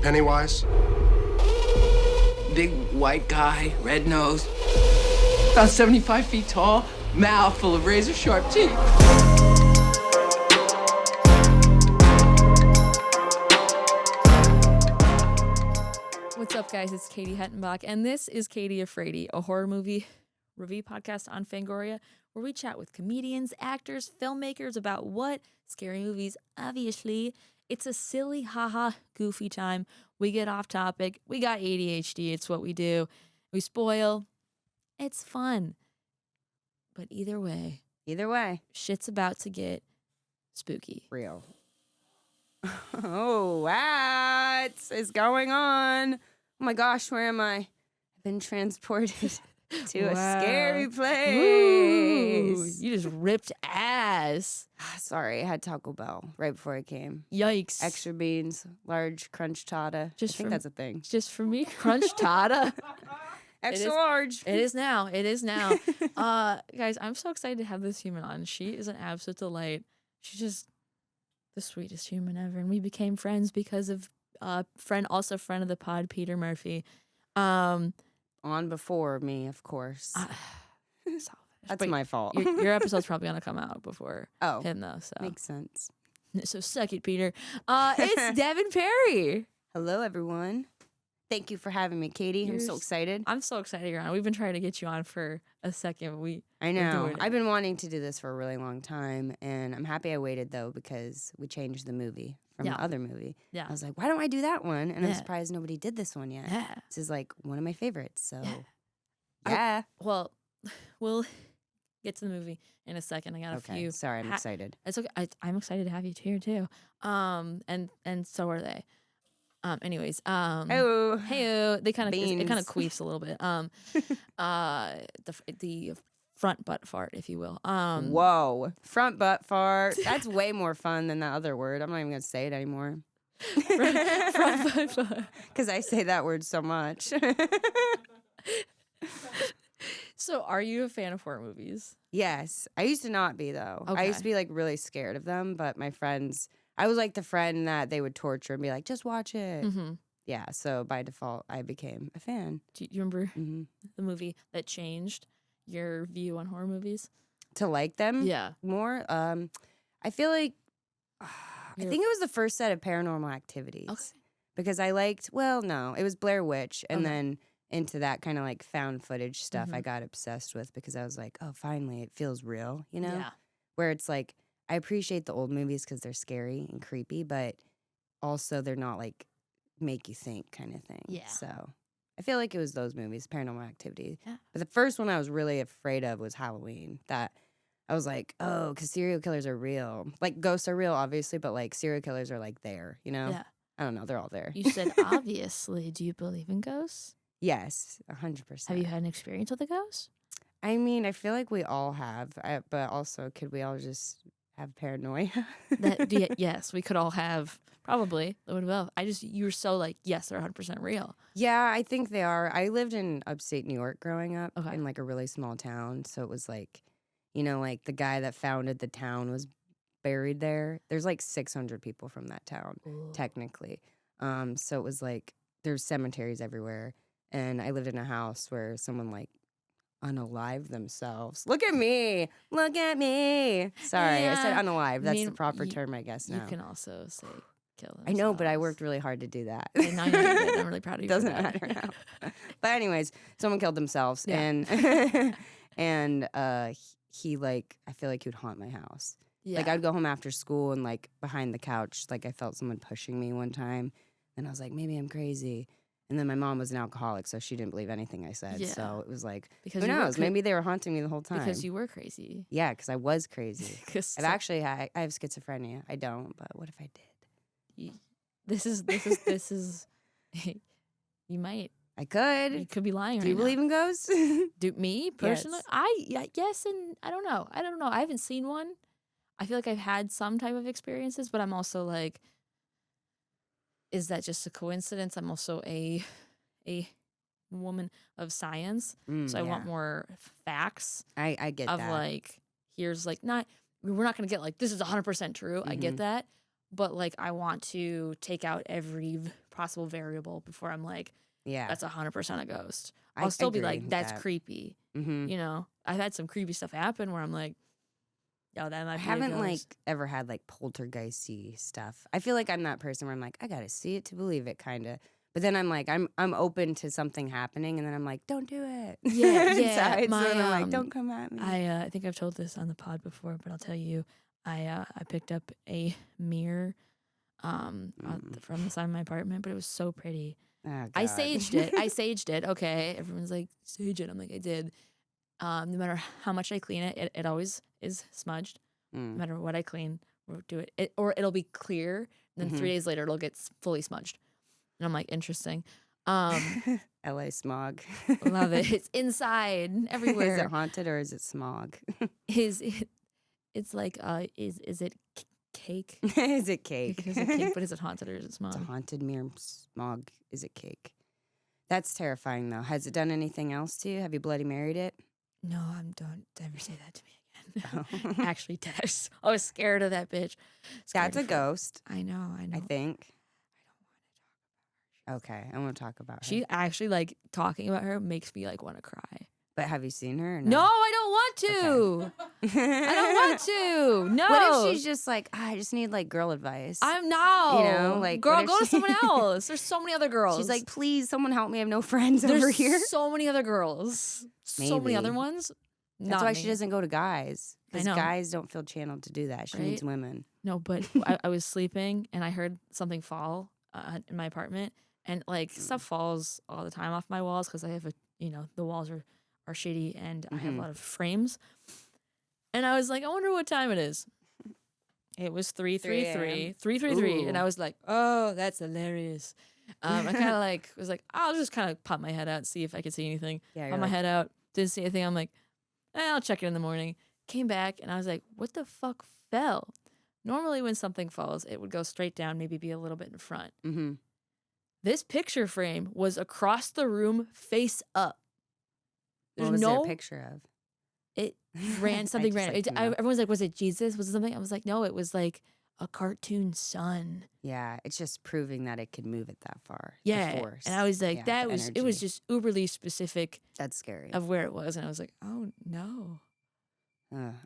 Pennywise? Big white guy, red nose, about 75 feet tall, mouth full of razor sharp teeth. What's up, guys? It's Katie Hettenbach, and this is Katie Afraidy, a horror movie review podcast on Fangoria, where we chat with comedians, actors, filmmakers about what? Scary movies, obviously. It's a silly, haha, goofy time. We get off topic. We got ADHD. It's what we do. We spoil. It's fun. But either way, shit's about to get spooky. Real. Oh, what is going on? Oh my gosh, where am I? I've been transported to a scary place. Ooh, you just ripped ass. Sorry, I had Taco Bell right before I came. Yikes. Extra beans, large crunch tata. I think that's a thing. Just for me, crunch tata. Extra large. It is now. It is now. Guys, I'm so excited to have this human on. She is an absolute delight. She's just the sweetest human ever. And we became friends because of friend of the pod, Peter Murphy. On before me, of course. Selfish. That's But my fault. your episode's probably going to come out before Oh, him, though. So makes sense. So suck it, Peter. It's Devyn Perry. Hello, everyone. Thank you for having me, Katie. I'm so excited. I'm so excited you're on. We've been trying to get you on for a second. I know. I've been wanting to do this for a really long time, and I'm happy I waited, though, because we changed the movie from the other movie. Yeah. I was like, why don't I do that one? And I'm surprised nobody did this one yet. Yeah. This is, like, one of my favorites, so yeah. Well, we'll get to the movie in a second. I got a few. Sorry, I'm excited. It's okay. I'm excited to have you here, too. And so are they. Anyways, hey, they kind of queefs a little bit. The front butt fart, if you will. Whoa, front butt fart. That's way more fun than that other word. I'm not even gonna say it anymore. front butt fart. Because I say that word so much. So, are you a fan of horror movies? Yes, I used to not be though. Okay. I used to be like really scared of them, but my friends. I was like the friend that they would torture and be like, just watch it. Mm-hmm. Yeah, so by default, I became a fan. Do you remember the movie that changed your view on horror movies? To like them Yeah. more? I feel like, I think it was the first set of Paranormal Activities. Okay. Because I liked, it was Blair Witch. And then into that kind of like found footage stuff I got obsessed with because I was like, oh, finally, it feels real, you know? Yeah. Where it's like, I appreciate the old movies because they're scary and creepy, but also they're not like make you think kind of thing. Yeah. So I feel like it was those movies, Paranormal Activity. Yeah. But the first one I was really afraid of was Halloween. That I was like, oh, because serial killers are real. Like ghosts are real, obviously, but like serial killers are like there, you know? Yeah. I don't know. They're all there. You said, obviously, do you believe in ghosts? Yes, 100%. Have you had an experience with a ghost? I mean, I feel like we all have, but also could we all just have paranoia? Yes, we could all have, probably. You were so like, yes, they're 100% real. Yeah, I think they are. I lived in upstate New York growing up in like a really small town. So it was like, you know, like the guy that founded the town was buried there. There's like 600 people from that town, technically. So it was like, there's cemeteries everywhere. And I lived in a house where someone like unalive themselves. Look at me. Look at me. Sorry, I said unalive. That's the proper term, I guess, now. You can also say kill themselves. I know, but I worked really hard to do that. I know you did. I'm really proud of you. Doesn't matter now. But anyways, someone killed themselves. Yeah. And he like, I feel like he would haunt my house. Yeah. Like I'd go home after school and like behind the couch, like I felt someone pushing me one time. And I was like, maybe I'm crazy. And then my mom was an alcoholic, so she didn't believe anything I said. Yeah. So it was like, because who knows? Maybe they were haunting me the whole time. Because you were crazy. Yeah, because I was crazy. I I have schizophrenia. I don't, but what if I did? This is. You might. I could. You could be lying. Do you believe in ghosts? Do me personally? Yes. Yes, and I don't know. I haven't seen one. I feel like I've had some type of experiences, but I'm also like, is that just a coincidence? I'm also a woman of science, so I want more facts. I get of that. Like, here's like we're not gonna get like this is 100% true. I get that, but like I want to take out every possible variable before I'm like, Yeah. that's 100% a ghost. I'll still be like, that's creepy. Mm-hmm. You know, I've had some creepy stuff happen where I'm like, oh, that might I be haven't a like ghost. ever had like poltergeisty stuff. I feel like I'm that person where I'm like, I gotta see it to believe it, kind of. But then I'm like, I'm open to something happening, and then I'm like, don't do it. Yeah, Inside. my, so then I'm like, don't come at me. I think I've told this on the pod before, but I'll tell you, I picked up a mirror from the side of my apartment, but it was so pretty. Oh, I God. saged it. Okay, everyone's like, sage it. I'm like, I did. No matter how much I clean it, it always is smudged. No matter what I clean or do it, or it'll be clear. And then 3 days later, it'll get fully smudged. And I'm like, interesting. LA smog. Love it. It's inside everywhere. Is it haunted or is it smog? It's like, is it cake? Is it cake? Is it cake? But is it haunted or is it smog? It's a haunted mirror smog. Is it cake? That's terrifying, though. Has it done anything else to you? Have you Bloody Married it? No, don't ever say that to me again. Actually, I was scared of that bitch. That's a ghost. I know. I think. Okay, I want to talk about her. She actually, like, talking about her makes me like want to cry. But have you seen her? Or No, I don't want to. Okay. I don't want to. No. What if she's just like, I just need like girl advice? I'm no. You know, like, girl, what if go to she- someone else. There's so many other girls. She's like, please, someone help me. I have no friends there's over here. so many other girls. So many Maybe. other ones. That's Not why me. she doesn't go to guys. I Because know. guys don't feel channeled to do that. She Right? needs women. No, but I was sleeping and I heard something fall in my apartment, and like stuff falls all the time off my walls because I have the walls are shitty and I have a lot of frames. And I was like, I wonder what time it is. It was 3:33, and I was like, oh, that's hilarious. I kind of like was like, I'll just kind of pop my head out and see if I could see anything. Yeah, Pop my head out, didn't see anything. I'm like, I'll check it in the morning. Came back and I was like, what the fuck fell? Normally when something falls, it would go straight down, maybe be a little bit in front. Mm-hmm. This picture frame was across the room, face up. What was there a picture of? It ran something just random. like to know. Everyone's like, was it Jesus? Was it something? I was like, no, it was like a cartoon sun. Yeah, it's just proving that it could move it that far. The Yeah. force. And I was like, Yeah, it the was energy. just uberly specific That's scary. of where it was. And I was like, oh no.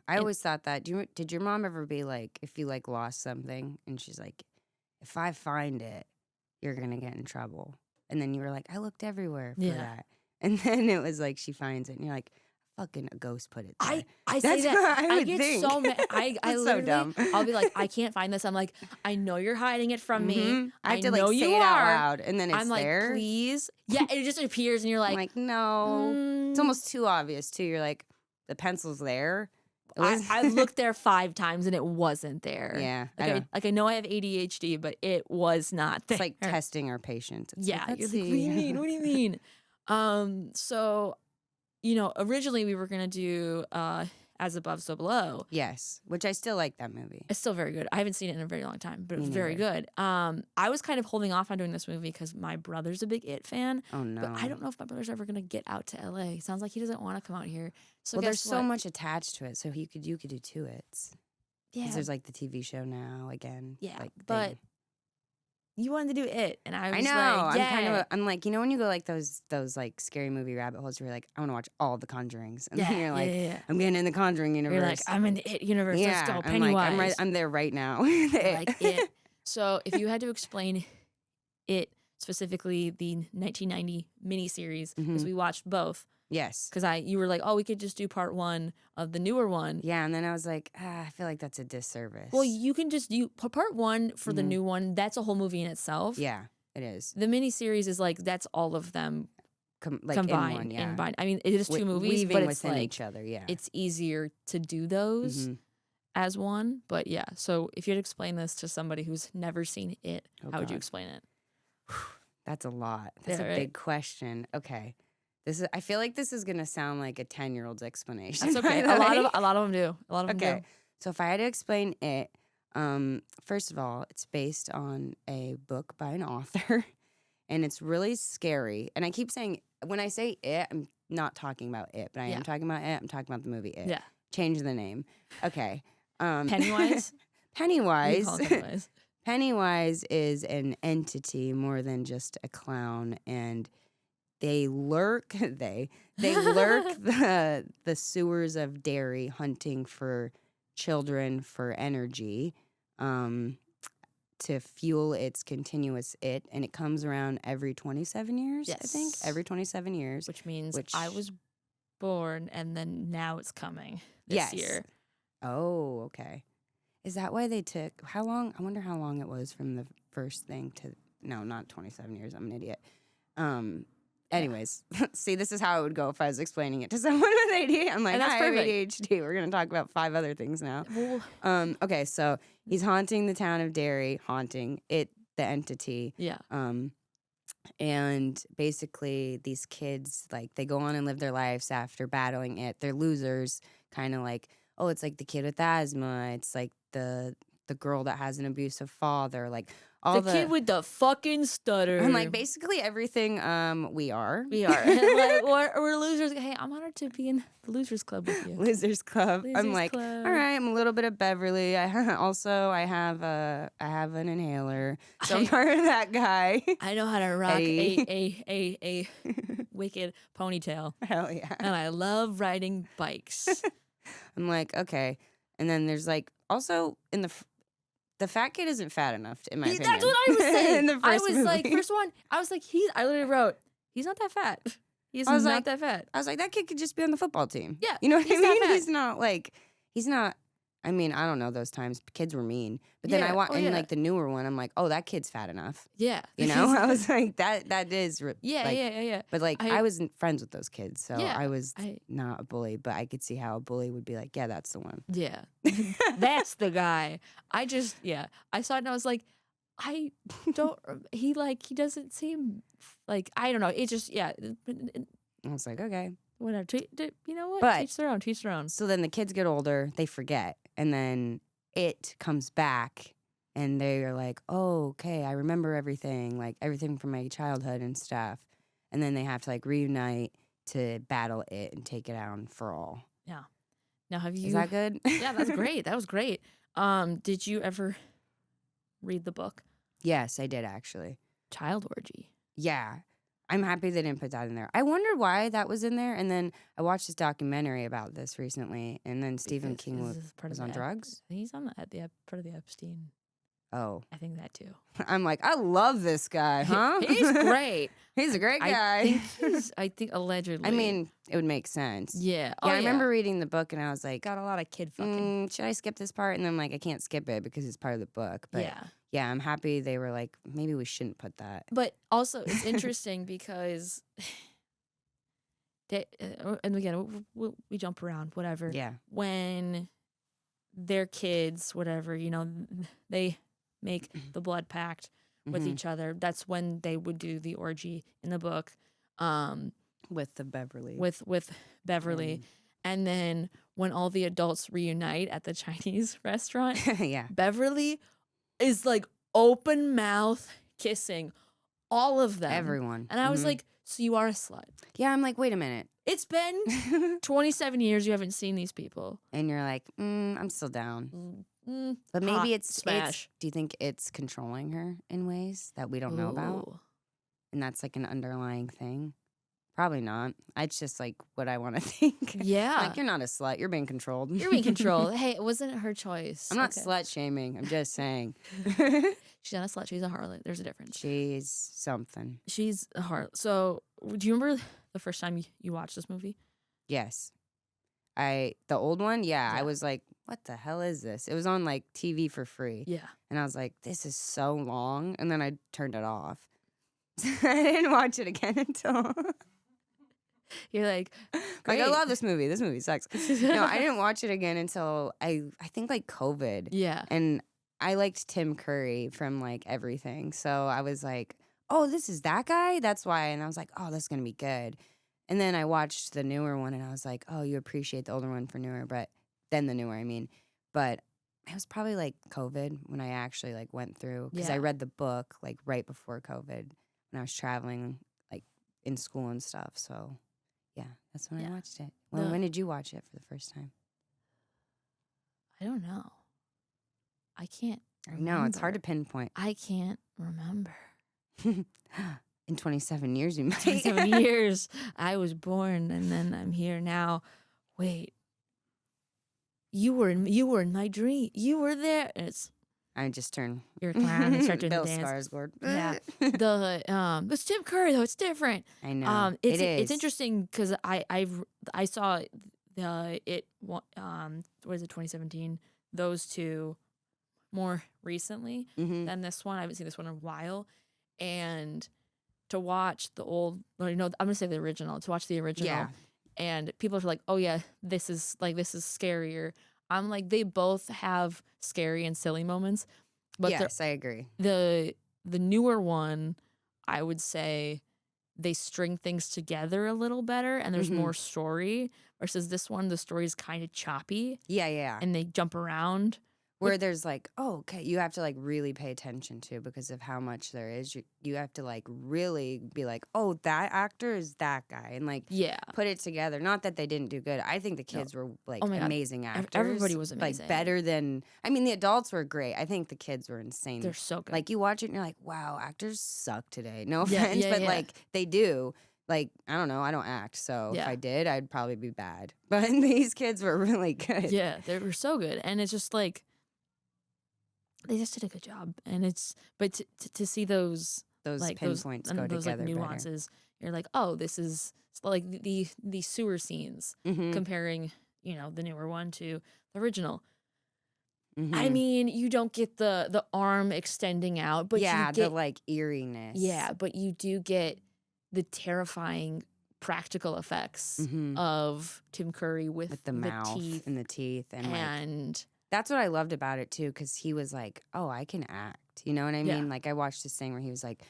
I always thought that. Did your mom ever be like, if you like lost something, and she's like, if I find it, you're gonna get in trouble, and then you were like, I looked everywhere for that, and then it was like she finds it, and you're like, fucking a ghost put it there. I say That's that. what I would get think. so mad. I That's so literally, dumb. I'll be like, I can't find this. I'm like, I know you're hiding it from me. Mhm. I have to like know say you it out are. loud, and then it's I'm like, there. please. Yeah, it just appears, and you're I'm like, like, no, it's mm. almost too obvious too. You're like, the pencil's there. It was- I looked there 5 times and it wasn't there. Yeah, I know I have ADHD, but it was not there. It's like testing our patience. It's yeah, like, you're let's like, what do you see. mean? What do you mean? So, originally we were gonna do As Above, So Below. Yes, which I still like that movie. It's still very good. I haven't seen it in a very long time, but it Me was very neither. good. I was kind of holding off on doing this movie because my brother's a big It fan. Oh no! But I don't know if my brother's ever gonna get out to LA. Sounds like he doesn't want to come out here. So Well, there's guess so what? much attached to it, so you could do 2 It's. Yeah, Because there's like the TV show now again. Yeah, like but thing. you wanted to do It, and I was I know. like, yeah. I'm like, when you go like those like scary movie rabbit holes, where you're like, I want to watch all the Conjurings, and Yeah, then you're like, yeah. I'm getting in the Conjuring universe. You're like, I'm in the It universe. yeah, Let's go, I'm Pennywise. like, I'm there right now. Like It. So if you had to explain It, specifically the 1990 miniseries, because we watched both, Yes. because you were like, oh, we could just do part 1 of the newer one. Yeah, and then I was like, I feel like that's a disservice. Well, you can just do part 1 for the new one. That's a whole movie in itself. yeah, it is. The miniseries is like, that's all of them Like combined. in one, yeah. Combined. I mean, it is 2 movies, weaving but it's within like, each other. Yeah. it's easier to do those as one. But yeah, so if you had to explain this to somebody who's never seen It, Oh, how would you God. explain it? That's a lot. That's Yeah, a right? big question. Okay. I feel like this is gonna sound like a 10-year-old's explanation. That's okay. by the way. A lot of them do. A lot of them Okay. do. So if I had to explain it, first of all, it's based on a book by an author, and it's really scary. And I keep saying, when I say It, I'm not talking about It, but I Yeah. am talking about It. I'm talking about the movie It. Yeah. Change the name. Okay. Pennywise? Pennywise. You call it Pennywise. Pennywise is an entity more than just a clown, and they lurk they lurk the sewers of Derry, hunting for children for energy, to fuel its continuous and it comes around every 27 years. Yes. I think every 27 years, which means I was born, and then now it's coming this year. Oh, okay. Is that why they took how long? I wonder how long it was from the first thing to no, not 27 years. I'm an idiot. Anyways, see, this is how it would go if I was explaining it to someone with ADHD. I'm like, And that's I have perfect. ADHD. We're going to talk about 5 other things now. Well, Okay, so he's haunting the town of Derry, haunting it, the entity. yeah. And basically these kids, like, they go on and live their lives after battling it. They're losers, kind of like, oh, it's like the kid with asthma. It's like the girl that has an abusive father, like all The kid with the fucking stutter. and like basically everything we are. We are. Like, we're losers. Hey, I'm honored to be in the Losers Club with you. Losers Club. I'm Losers like, Club. all right, I'm a little bit of Beverly. I have an inhaler. So I'm part of that guy. I know how to rock Eddie. a wicked ponytail. Hell yeah. And I love riding bikes. I'm like, okay. And then there's like also in the fat kid isn't fat enough in my opinion. That's what I was saying. In the I first was like, movie. first one, I was like, I literally wrote, he's not that fat. He's I was not like- that fat. I was like, that kid could just be on the football team. Yeah, You know what he's I not mean? fat. He's not. I mean, I don't know those times. Kids were mean. But then Yeah. I watch Oh, yeah. like the newer one, I'm like, oh, that kid's fat enough. Yeah. You know? I was like, that is. Yeah, like, yeah. But like, I- I wasn't friends with those kids. So Yeah, I was I- not a bully. But I could see how a bully would be like, yeah, that's the one. Yeah. That's the guy. I saw it and I was like, I don't, he doesn't seem like, I don't know. It just, I was like, okay. whatever. You know what? But- Teach their own, teach their own. So then the kids get older, they forget. And then it comes back and they're like, oh, okay, I remember everything, like everything from my childhood and stuff. And then they have to like reunite to battle it and take it out for all. Now, have you? Is that good? Yeah, that's great. That was great. Did you ever read the book Yes, I did actually. Child Orgy? Yeah. I'm happy they didn't put that in there. I wondered why that was in there. And then I watched this documentary about this recently. And then Stephen Because King this is part was of on the drugs. He's on the part of the Epstein. Oh, I think that too. I'm like, I love this guy, huh? He's great. He's a great guy. I think allegedly. I mean, it would make sense. yeah. Yeah, I remember reading the book and I was like, Got a lot of kid fucking. should I skip this part? And then I'm like, I can't skip it because it's part of the book. But Yeah. yeah, I'm happy they were like, maybe we shouldn't put that. But also, it's interesting because, and again, we jump around, whatever. Yeah. When they're kids, whatever, they make the blood pact with Mhm. each other. That's when they would do the orgy in the book, With the Beverly. with Beverly. And then when all the adults reunite at the Chinese restaurant, yeah. Beverly is like open mouth kissing all of them. Everyone. And I was Mhm. like, so you are a slut. yeah, I'm like, wait a minute. It's been 27 years you haven't seen these people. And you're like, I'm still down. But Hot maybe it's smash. do you think it's controlling her in ways that we don't know about? Ooh. And that's like an underlying thing? Probably not. It's just like what I want to think. Yeah. Like, you're not a slut. You're being controlled. You're being controlled. Hey, it wasn't her choice. I'm not Okay. slut shaming. I'm just saying. She's not a slut. She's a harlot. There's a difference. She's something. She's a harlot. So, do you remember the first time you watched this movie? Yes. The old one, yeah, I Yeah. was like, what the hell is this? It was on like TV for free. Yeah. And I was like, this is so long. And then I turned it off. I didn't watch it again until You're like, like great. I love this movie. This movie sucks. No, I didn't watch it again until I think like COVID. Yeah. And I liked Tim Curry from like everything. So I was like, oh, this is that guy? That's why. And I was like, oh, this is gonna be good. And then I watched the newer one and I was like, oh, you appreciate the older one for newer, but then the newer, I mean. But it was probably like COVID when I actually like went through because I Yeah. read the book like right before COVID when I was traveling like in school and stuff. So yeah, that's when Yeah. I watched it. The- When did you watch it for the first time? I don't know. I can't. No, it's hard to pinpoint. I can't remember. In 27 years, you might. 27 years. I was born, and then I'm here now. Wait. You were in my dream. You were there. And I just turned. You're a clown. They start doing Bill the dance. Skarsgård. Yeah. It's Tim Curry though. It's different. I know. It's interesting because I saw what is it, 2017? Those two more recently than this one. I haven't seen this one in a while, and to watch the old, I'm gonna say the original. To watch the original, and people are like, "Oh yeah, this is scarier." I'm like, they both have scary and silly moments, but yes, I agree. The newer one, I would say, they string things together a little better, and there's more story. Versus this one, the story is kind of choppy. Yeah. And they jump around. Where there's like, oh, okay, you have to like really pay attention to because of how much there is. You have to like really be like, oh, that actor is that guy, and like put it together. Not that they didn't do good. I think the kids were like amazing actors. Everybody was amazing. Like better than. I mean, the adults were great. I think the kids were insane. They're so good. Like you watch it and you're like, wow, actors suck today. No offense, but like they do. Like, I don't know, I don't act, so if I did, I'd probably be bad. But these kids were really good. Yeah, they were so good. And it's just like, they just did a good job. And but to see those like pinpoints go those together like nuances, you're like, oh, this is like the sewer scenes comparing, the newer one to the original. I mean, you don't get the arm extending out, but you get the like eeriness. Yeah, but you do get the terrifying practical effects of Tim Curry with the mouth teeth and the teeth, and like, that's what I loved about it too, because he was like, "Oh, I can act," you know what I mean? Like I watched this thing where he was like,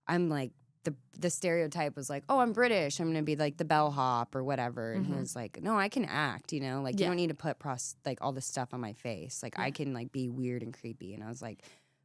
"I'm like the stereotype was like, oh, I'm British, I'm gonna be like the bellhop or whatever," and he was like, "No, I can act, like you don't need to put like all this stuff on my face, like I can like be weird and creepy," and I was like,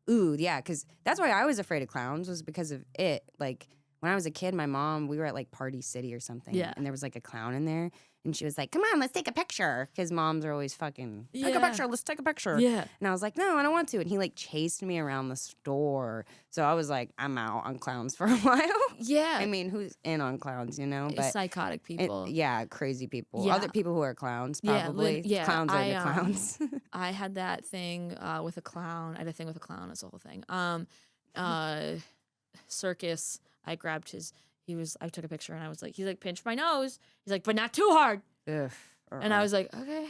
"Ooh, yeah," because that's why I was afraid of clowns was because of it, like. When I was a kid, my mom, we were at like Party City or something. Yeah. And there was like a clown in there. And she was like, come on, let's take a picture. Because moms are always fucking, take a picture, let's take a picture. Yeah. And I was like, no, I don't want to. And he like chased me around the store. So I was like, I'm out on clowns for a while. Yeah. I mean, who's in on clowns, But psychotic people. Crazy people. Yeah. Other people who are clowns, probably. Yeah. Clowns are the clowns. I had that thing with a clown. I had a thing with a clown. That's the whole thing. Circus. I grabbed I took a picture and I was like, he's like, pinch my nose. He's like, but not too hard. Ugh. And I was like, okay.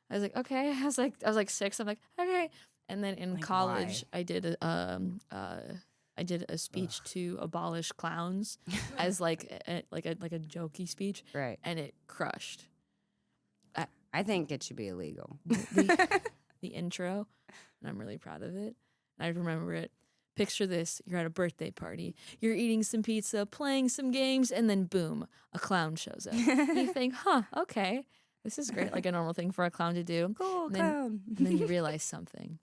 I was like 6. I'm like, okay. And then in college, why? I did a speech to abolish clowns as like a jokey speech. Right. And it crushed. I think it should be illegal. The intro, and I'm really proud of it. I remember it. Picture this, you're at a birthday party, you're eating some pizza, playing some games, and then boom, a clown shows up. You think, okay, this is great, like a normal thing for a clown to do. Cool, clown. And then you realize something.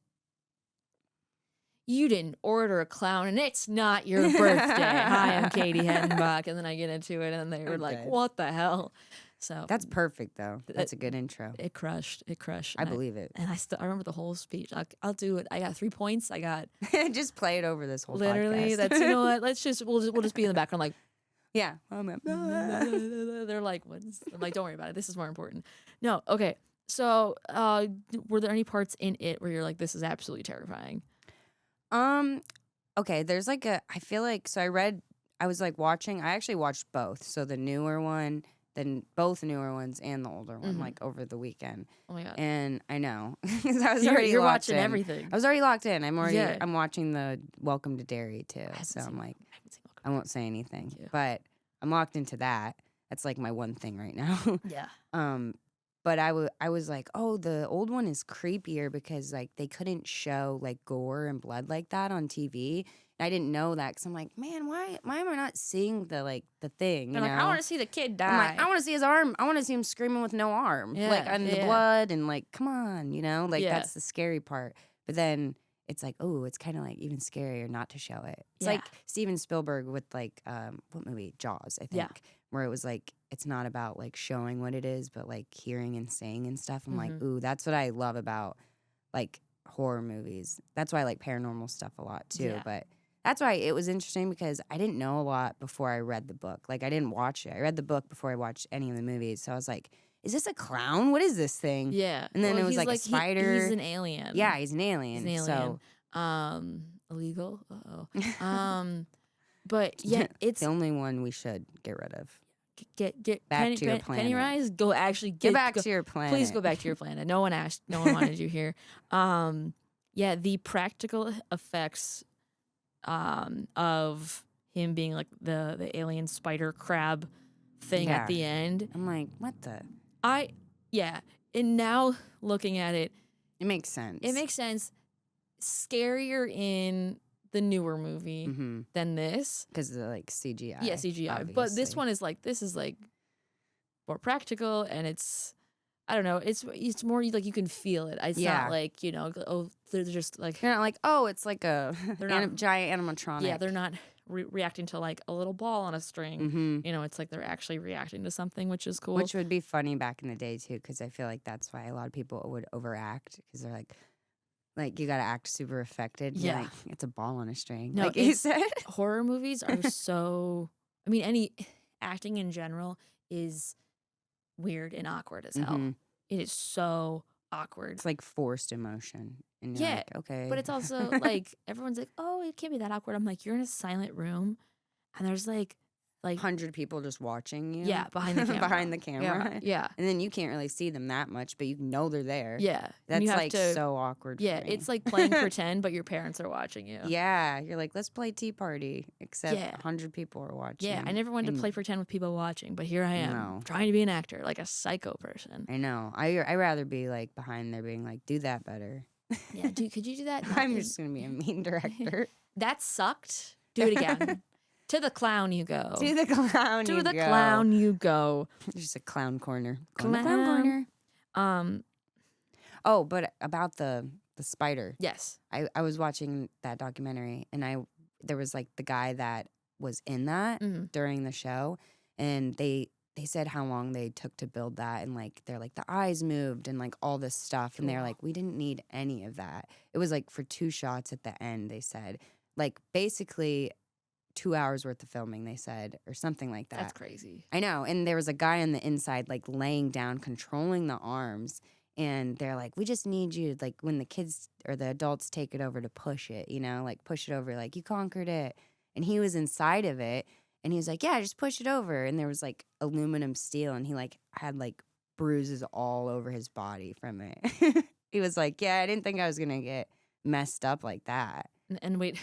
You didn't order a clown, and it's not your birthday. Hi, I'm Katie Hettenbach, and then I get into it, and they were like, what the hell? So that's perfect, though. That's a good intro. It crushed. I believe it. And I remember the whole speech. I'll do it. I got 3 points. I got just play it over this whole literally. podcast. That's we'll just be in the background like yeah. They're like what? I'm like, don't worry about it. This is more important. No, okay. So were there any parts in it where you're like, this is absolutely terrifying? Okay. There's like I feel like I was like watching. I actually watched both. So the newer one. Then both newer ones and the older one, like over the weekend. Oh my god! And I know because I was you're locked watching in. everything. I was already locked in. I'm watching the Welcome to Derry too. So I'm like, I won't say anything, but I'm locked into that. That's like my one thing right now. Yeah. But I was like, oh, the old one is creepier because like they couldn't show like gore and blood like that on TV. I didn't know that because I'm like, man, why am I not seeing the thing? You know? I want to see the kid die. I'm like, I want to see his arm. I want to see him screaming with no arm, and the blood, and like, come on, that's the scary part. But then it's like, oh, it's kind of like even scarier not to show it. It's like Steven Spielberg with like what movie? Jaws, I think, where it was like it's not about like showing what it is, but like hearing and saying and stuff. I'm like, ooh, that's what I love about like horror movies. That's why I like paranormal stuff a lot too. Yeah. But that's why it was interesting because I didn't know a lot before I read the book. Like I didn't watch it. I read the book before I watched any of the movies. So I was like, is this a clown? What is this thing? Yeah. And then Well, it was he's like a spider. He's an alien. Yeah, he's an alien. He's an alien. So Illegal. Uh-oh. But yeah, it's the only one we should get rid of. get Back to your planet. Pennywise. Go actually Get back to your planet. Please go back to your planet. No one asked. No one wanted you here. Yeah, the practical effects of him being like the alien spider crab thing at the end. I'm like, what the? And now looking at it, it makes sense. It makes sense. Scarier in the newer movie than this because of like CGI. Yeah, CGI. Obviously. But this one is like more practical, and it's I don't know. It's more like you can feel it. It's not like they're just like you're not like it's like a giant animatronic. Yeah, they're not reacting to like a little ball on a string. It's like they're actually reacting to something, which is cool. Which would be funny back in the day too, because I feel like that's why a lot of people would overact because they're like you gotta act super affected. Yeah, like, it's a ball on a string. No, like you said, horror movies are so. I mean, any acting in general is weird and awkward as hell. It is so awkward. It's like forced emotion. And you're like, okay. But it's also like everyone's like, oh, it can't be that awkward. I'm like, you're in a silent room and there's like 100 people just watching you. Yeah, behind the camera. Behind the camera. Yeah. And then you can't really see them that much, but you know they're there. Yeah. That's like so awkward. Yeah, for me. it's like playing pretend, but your parents are watching you. Yeah. You're like, let's play Tea Party, except 100 people are watching. Yeah, I never wanted to play pretend with people watching, but here I am trying to be an actor, like a psycho person. I know. I rather be like behind there being like, do that better. Yeah, could you do that? I'm just going to be a mean director. That sucked. Do it again. To the clown you go. To the clown to you the go. clown you go. Just a clown corner. Clown corner. Oh, but about the spider. Yes. I was watching that documentary and there was like the guy that was in that during the show, and they said how long they took to build that, and like they're like the eyes moved and like all this stuff, and they're like, we didn't need any of that. It was like for 2 shots at the end, they said, like basically 2 hours worth of filming, they said, or something like that. That's crazy. I know. And there was a guy on the inside like laying down, controlling the arms, and they're like, we just need you, like when the kids or the adults take it over, to push it, like push it over, like you conquered it. And he was inside of it, and he was like, yeah, just push it over. And there was like aluminum steel, and he like had like bruises all over his body from it. He was like, yeah, I didn't think I was gonna get messed up like that. And wait,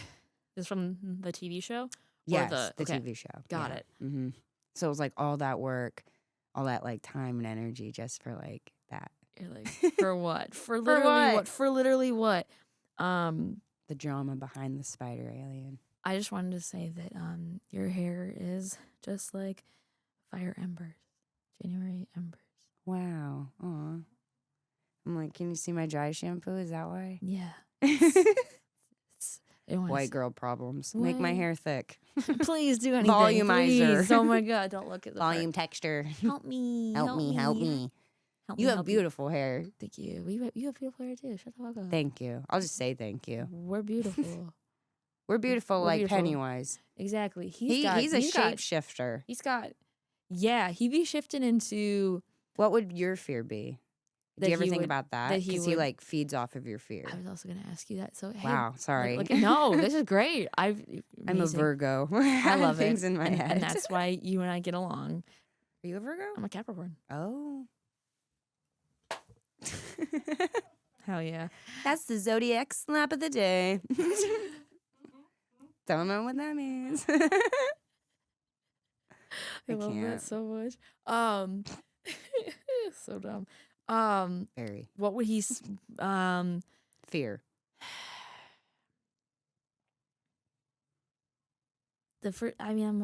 this is from the TV show? Yes, the TV show. Got it. Mm-hmm. So it was like all that work, all that like time and energy just for like that. You're like, for what? For literally what? For literally what? The drama behind the spider alien. I just wanted to say that your hair is just like fire embers, January embers. Wow. Aw. I'm like, can you see my dry shampoo? Is that why? Yeah. White girl problems. Make my hair thick. Please do anything. Volumizer. Please. Oh my God, don't look at the volume texture. Help me. Help me. You have beautiful hair. Thank you. You have beautiful hair too. Shut the fuck up. Thank you. I'll just say thank you. We're beautiful. We're beautiful like beautiful. Pennywise. Exactly. He's a shapeshifter. He'd be shifting into. What would your fear be? Do you ever think about that? Because he like feeds off of your fear. I was also going to ask you that. So hey, wow, sorry. No, this is great. I'm a Virgo. I love things it. in my head, and that's why you and I get along. Are you a Virgo? I'm a Capricorn. Oh. Hell yeah. That's the zodiac slap of the day. Don't know what that means. I love that so much. So dumb. Very. What would he fear? The first, I mean,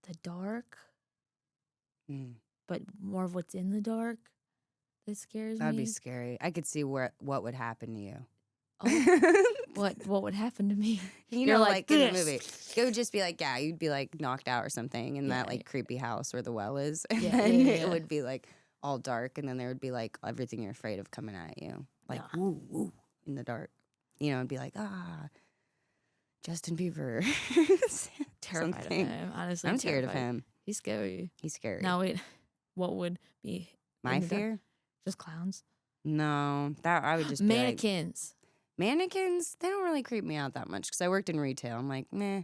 the dark, but more of what's in the dark that scares me. That'd be scary. I could see what would happen to you. Oh, what would happen to me? You're like in the movie, it would just be like, you'd be like knocked out or something in that like creepy house where the well is, and then it would be like, all dark, and then there would be like everything you're afraid of coming at you, like woo woo in the dark, you know, and be like Justin Bieber. Terrified of him, honestly. I'm scared of him. He's scary. He's scary. Now wait, what would be my fear? Just clowns? No, that I would just mannequins. Be like, mannequins, they don't really creep me out that much because I worked in retail. I'm like, meh.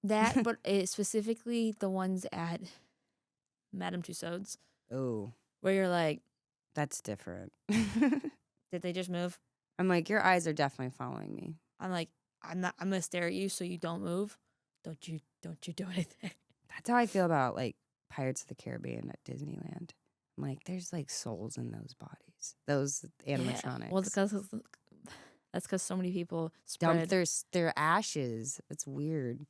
That, but specifically the ones at Madame Tussauds. Oh. Where you're like, that's different. Did they just move? I'm like, your eyes are definitely following me. I'm like, I'm gonna stare at you so you don't move. Don't you do anything. That's how I feel about like Pirates of the Caribbean at Disneyland. I'm like, there's like souls in those bodies, those animatronics. Yeah. Well, that's because so many people spread. Dump their ashes. It's weird.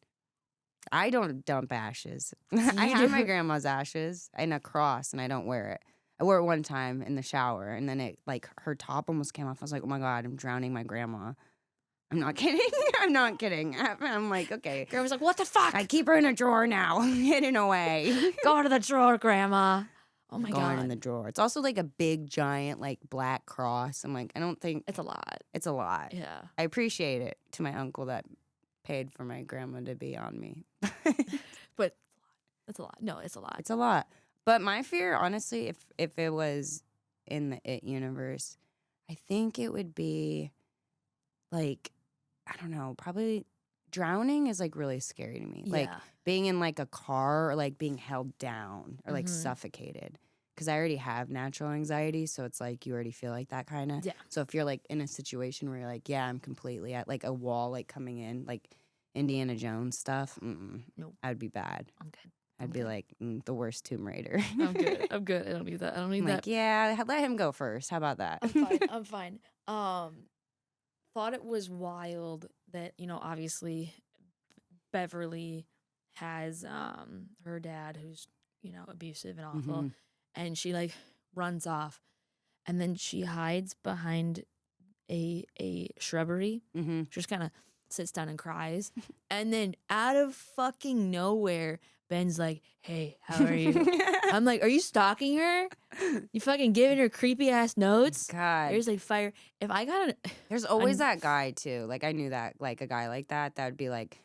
I don't dump ashes. I have my grandma's ashes and a cross, and I don't wear it. I wore it one time in the shower, and then it like her top almost came off. I was like, oh my God, I'm drowning my grandma. I'm not kidding. I'm not kidding. I'm like, okay. Grandma's like, what the fuck? I keep her in a drawer now, hidden away. Go to the drawer, Grandma. Oh my God. Going in the drawer. It's also like a big, giant, like black cross. I'm like, I don't think. It's a lot. It's a lot. Yeah. I appreciate it to my uncle that paid for my grandma to be on me. But it's a lot. No, it's a lot. It's a lot. But my fear, honestly, if it was in the It universe, I think it would be like, I don't know, probably drowning is like really scary to me. Yeah. Like being in like a car or like being held down or like suffocated. Because I already have natural anxiety, so it's like you already feel like that kind of. Yeah. So if you're like in a situation where you're like, yeah, I'm completely at like a wall like coming in, like Indiana Jones stuff, nope. I'd be bad. I'm good. I'd be like the worst Tomb Raider. I'm good. I'm good. I don't need that. I don't need that. Like, yeah, let him go first. How about that? I'm fine. I'm fine. Thought it was wild that, you know, obviously Beverly has her dad who's, you know, abusive and awful, and she like runs off, and then she hides behind a shrubbery. She just kind of sits down and cries, and then out of fucking nowhere, Ben's like, hey, how are you? I'm like, are you stalking her? You fucking giving her creepy ass notes? God. There's like fire. If I got There's always that guy too. Like I knew that, like a guy like that would be like,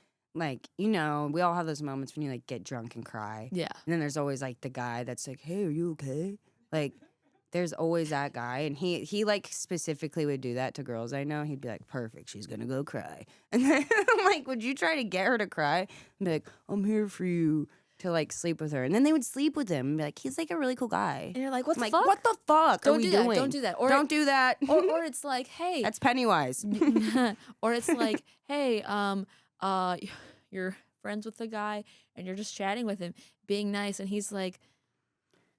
you know, we all have those moments when you like get drunk and cry. Yeah. And then there's always like the guy that's like, hey, are you okay? Like there's always that guy, and he like specifically would do that to girls I know. He'd be like, perfect, she's gonna go cry. And then I'm like, would you try to get her to cry? And be like, I'm here for you, to like sleep with her. And then they would sleep with him and be like, he's like a really cool guy. And you're like, what the like, fuck? What the fuck Don't are we do that. doing? Don't do that. Or don't do that. Or it's like, hey. That's Pennywise. Or it's like, hey, you're friends with the guy and you're just chatting with him, being nice, and he's like,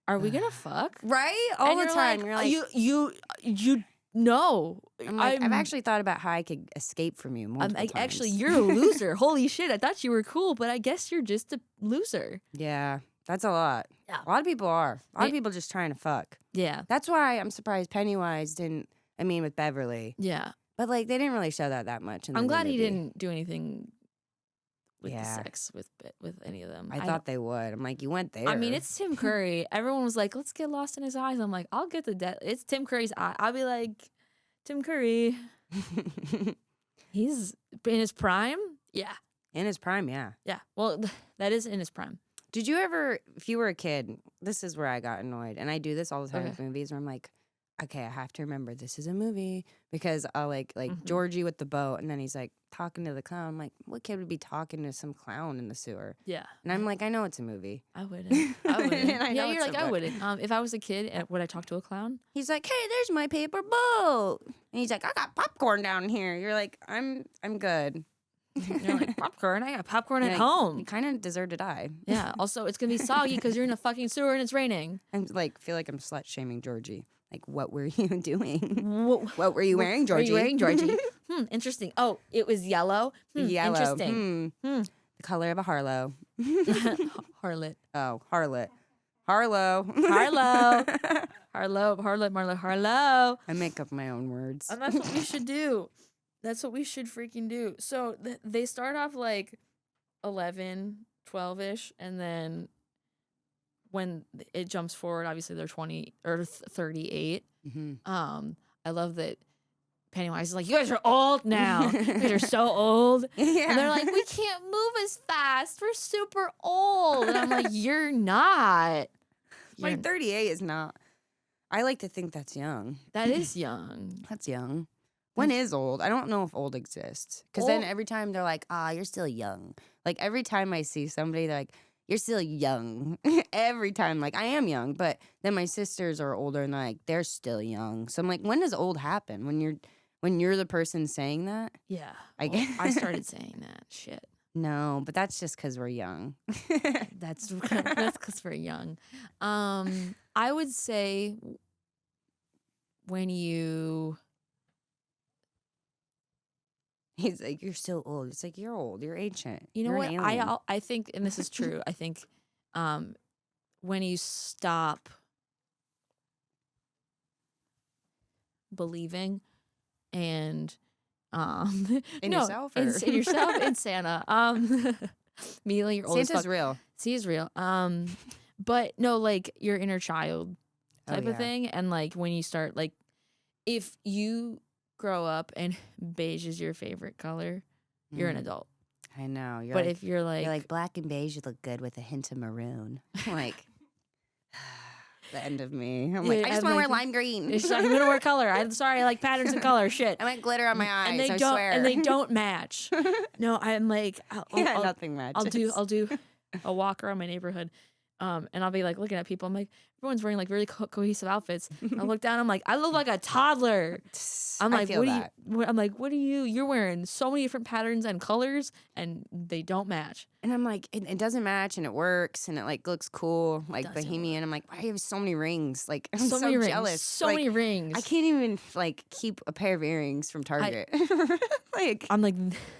are we gonna fuck? Right? All the time. Like, you're like, you know. I'm like, I've actually thought about how I could escape from you multiple times. Actually, you're a loser. Holy shit, I thought you were cool, but I guess you're just a loser. Yeah, that's a lot. Yeah. A lot of people are. A lot of people just trying to fuck. Yeah. That's why I'm surprised Pennywise didn't, I mean, with Beverly. Yeah. But like, they didn't really show that much. I'm glad he didn't do anything with the Yeah. sex with any of them. I thought they would. I'm like, you went there. I mean, it's Tim Curry. Everyone was like, let's get lost in his eyes. I'm like, I'll get the death. It's Tim Curry's eye. I'll be like, Tim Curry. He's in his prime? Yeah. In his prime, yeah. Yeah. Well, that is in his prime. Did you ever, if you were a kid, this is where I got annoyed. And I do this all the time Okay. with movies where I'm like, okay, I have to remember this is a movie. Because I'll like Georgie with the boat, and then he's like talking to the clown. I'm like, what kid would be talking to some clown in the sewer? Yeah. And I'm like, I know it's a movie. I wouldn't. I wouldn't. And I know Yeah, you're it's like, a I book. wouldn't. If I was a kid, would I talk to a clown? He's like, hey, there's my paper boat. And he's like, I got popcorn down here. You're like, I'm good. You're like, popcorn? I got popcorn You're at like, home. You kind of deserve to die. Yeah. Also, it's going to be soggy because you're in a fucking sewer and it's raining. I like feel like I'm slut shaming Georgie. Like, what were you doing? What What were you wearing, Georgie? Were you wearing, Georgie? Interesting. Oh, it was yellow. Yellow. Interesting. The color of a Harlow. Harlot. Oh, harlot. Harlow. Harlow. Harlot, Marlo, Harlow. I make up my own words. And that's what we should do. That's what we should freaking do. So they start off like 11, 12-ish, and then when it jumps forward, obviously they're 20 or 38. Mm-hmm. I love that Pennywise is like, you guys are old now. You guys are so old. Yeah. And they're like, we can't move as fast. We're super old. And I'm like, you're not. Like 38 is not. I like to think that's young. That is young. That's young. When is old? I don't know if old exists. Because then every time they're like, you're still young. Like every time I see somebody, they're like, you're still young. Every time, like I am young, but then my sisters are older and they're still young. So I'm like, when does old happen? When you're the person saying that? Yeah. I started saying that shit. No, but that's just because we're young. That's because we're young. I would say when you. He's like, you're so old. It's like, you're old. You're ancient. You know You're what? an alien. I think, and this is true. I think when you stop believing and in yourself, or? in yourself, in Santa. Immediately, your oldest Santa's real. He's real. But no, like your inner child type of thing, and like when you start, like, if you grow up and beige is your favorite color, you're an adult. I know. But if you're like black and beige, you look good with a hint of maroon. Like the end of me. I'm like, I just want to wear lime green. It's like, I'm gonna wear color. I'm sorry, I like patterns and color. Shit. I want glitter on my eyes. And they I don't. swear. And they don't match. No, I'm like, nothing matches. I'll do a walk around my neighborhood, and I'll be like looking at people. I'm like, everyone's wearing like really cohesive outfits. I look down. I'm like, I look like a toddler. I'm like, what are you? You're wearing so many different patterns and colors, and they don't match. And I'm like, it doesn't match, and it works, and it like looks cool, like bohemian. I'm like, why do you have so many rings? Like, I'm so many jealous. Rings, so many rings. I can't even like keep a pair of earrings from Target. Like, I'm like,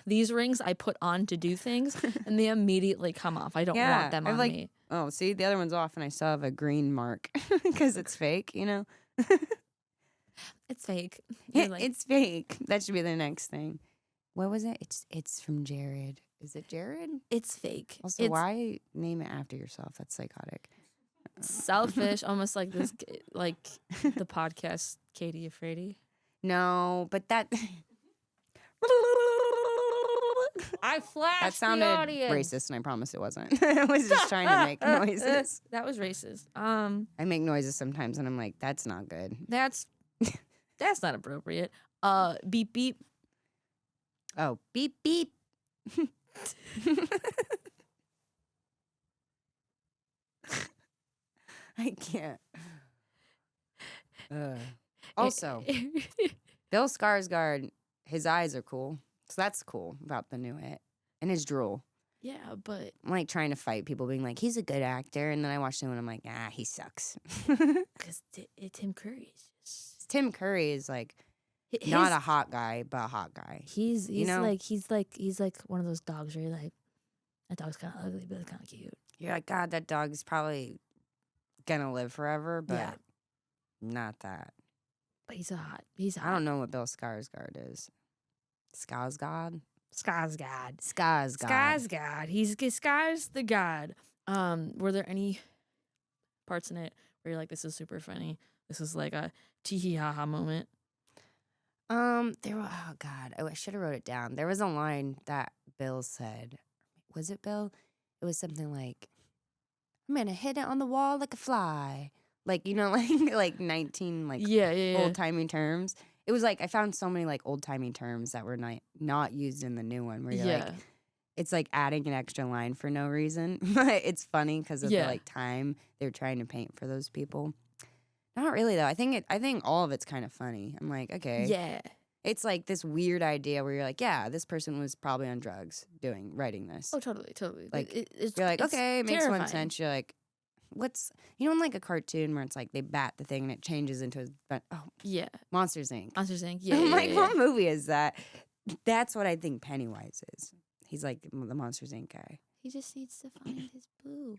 these rings I put on to do things, and they immediately come off. I don't want them on me. Oh, see, the other one's off, and I still have a green mark because it's fake, you know? It's fake. Like, it's fake. That should be the next thing. What was it? It's from Jared. Is it Jared? It's fake. Also, why name it after yourself? That's psychotic. Selfish, almost like this, like the podcast Katie Afraidy. No, but that... I flashed that sounded the audience. racist, and I promise it wasn't. I was just trying to make noises. That was racist. I make noises sometimes, and I'm like, that's not good. That's not appropriate. Beep beep. Oh, beep beep. I can't. Also, Bill Skarsgård, his eyes are cool. So that's cool about the new It. And his drool. Yeah, but... I'm like trying to fight people being like, he's a good actor. And then I watch him and I'm like, he sucks. Because Tim Curry is just... Tim Curry is like not a hot guy, but a hot guy. He's like one of those dogs where you're like, that dog's kind of ugly, but it's kind of cute. You're like, God, that dog's probably gonna live forever, but not that. But he's hot. I don't know what Bill Skarsgård is. Skarsgård? Skarsgård. He's Skars the God. Were there any parts in it where you're like, this is super funny? This is like a tee ha ha moment? There were, oh God, I should have wrote it down. There was a line that Bill said. Was it Bill? It was something like, I'm gonna hit it on the wall like a fly. Like, you know, like 19 old-timey terms. It was like I found so many like old-timey terms that were not used in the new one where you're like, it's like adding an extra line for no reason. But it's funny because of the like time they're trying to paint for those people. Not really though. I think all of it's kind of funny. I'm like, okay. Yeah. It's like this weird idea where you're like, yeah, this person was probably on drugs writing this. Oh, totally. Like you're like, okay, it makes one sense. You're like, what's, you know, in like a cartoon where it's like they bat the thing and it changes into Monsters Inc. Yeah. I'm like, what movie is that? That's what I think Pennywise is. He's like the Monsters Inc. guy. He just needs to find his boo.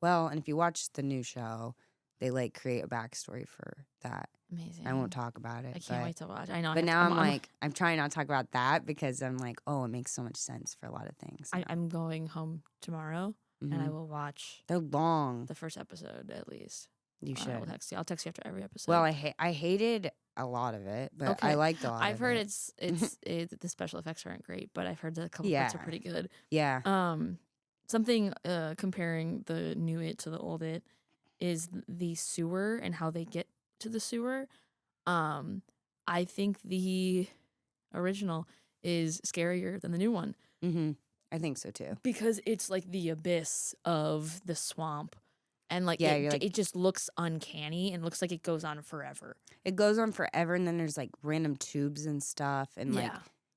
Well, and if you watch the new show, they like create a backstory for that. Amazing. I won't talk about it. I can't wait to watch. I know. But now I'm trying not to talk about that because I'm like, oh, it makes so much sense for a lot of things. I'm going home tomorrow and I will watch They're long. the first episode at least. You should. I'll text you. I'll text you after every episode. Well, I hated a lot of it, but I liked a lot I've of heard it. the special effects aren't great, but I've heard that a couple parts are pretty good. Yeah. Something comparing the new It to the old It is the sewer and how they get to the sewer. I think the original is scarier than the new one. Mm-hmm. I think so too. Because it's like the abyss of the swamp. And like, it just looks uncanny and looks like it goes on forever. It goes on forever, and then there's like random tubes and stuff, and like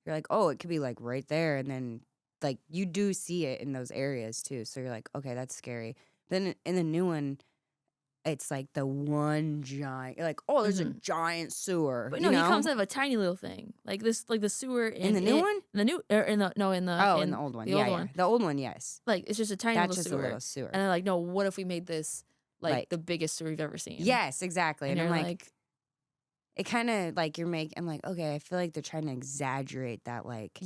you're like, oh, it could be like right there, and then like you do see it in those areas too. So you're like, okay, that's scary. Then in the new one, it's like the one giant, you're like, oh, there's a giant sewer. But no, he comes out of a tiny little thing, like this, like the sewer in the new one. The new, in the in the old one. The old one. The old one, yes. Like it's just a tiny That's little just sewer. a little sewer. And they're like, no, what if we made this like the biggest sewer you've ever seen? Yes, exactly. And I'm you're like it kind of like I'm like, okay, I feel like they're trying to exaggerate that, like,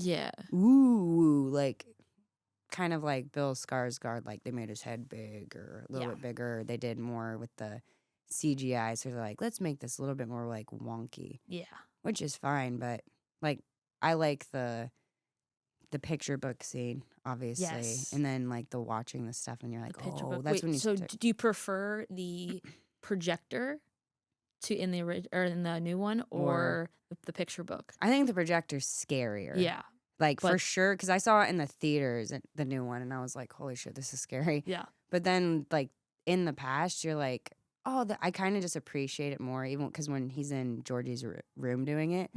ooh, like kind of like Bill Skarsgård, like they made his head big or a little bit bigger. They did more with the CGI, so they're like, let's make this a little bit more like wonky. Yeah. Which is fine, but like I like the picture book scene, obviously. Yes. And then like the watching the stuff and you're like, oh, that's when you so do you prefer the projector in the new one or the picture book? I think the projector's scarier. Yeah. Like for sure, because I saw it in the theaters, the new one, and I was like, holy shit, this is scary. Yeah. But then like in the past, you're like, oh, I kind of just appreciate it more, even because when he's in Georgie's room doing it,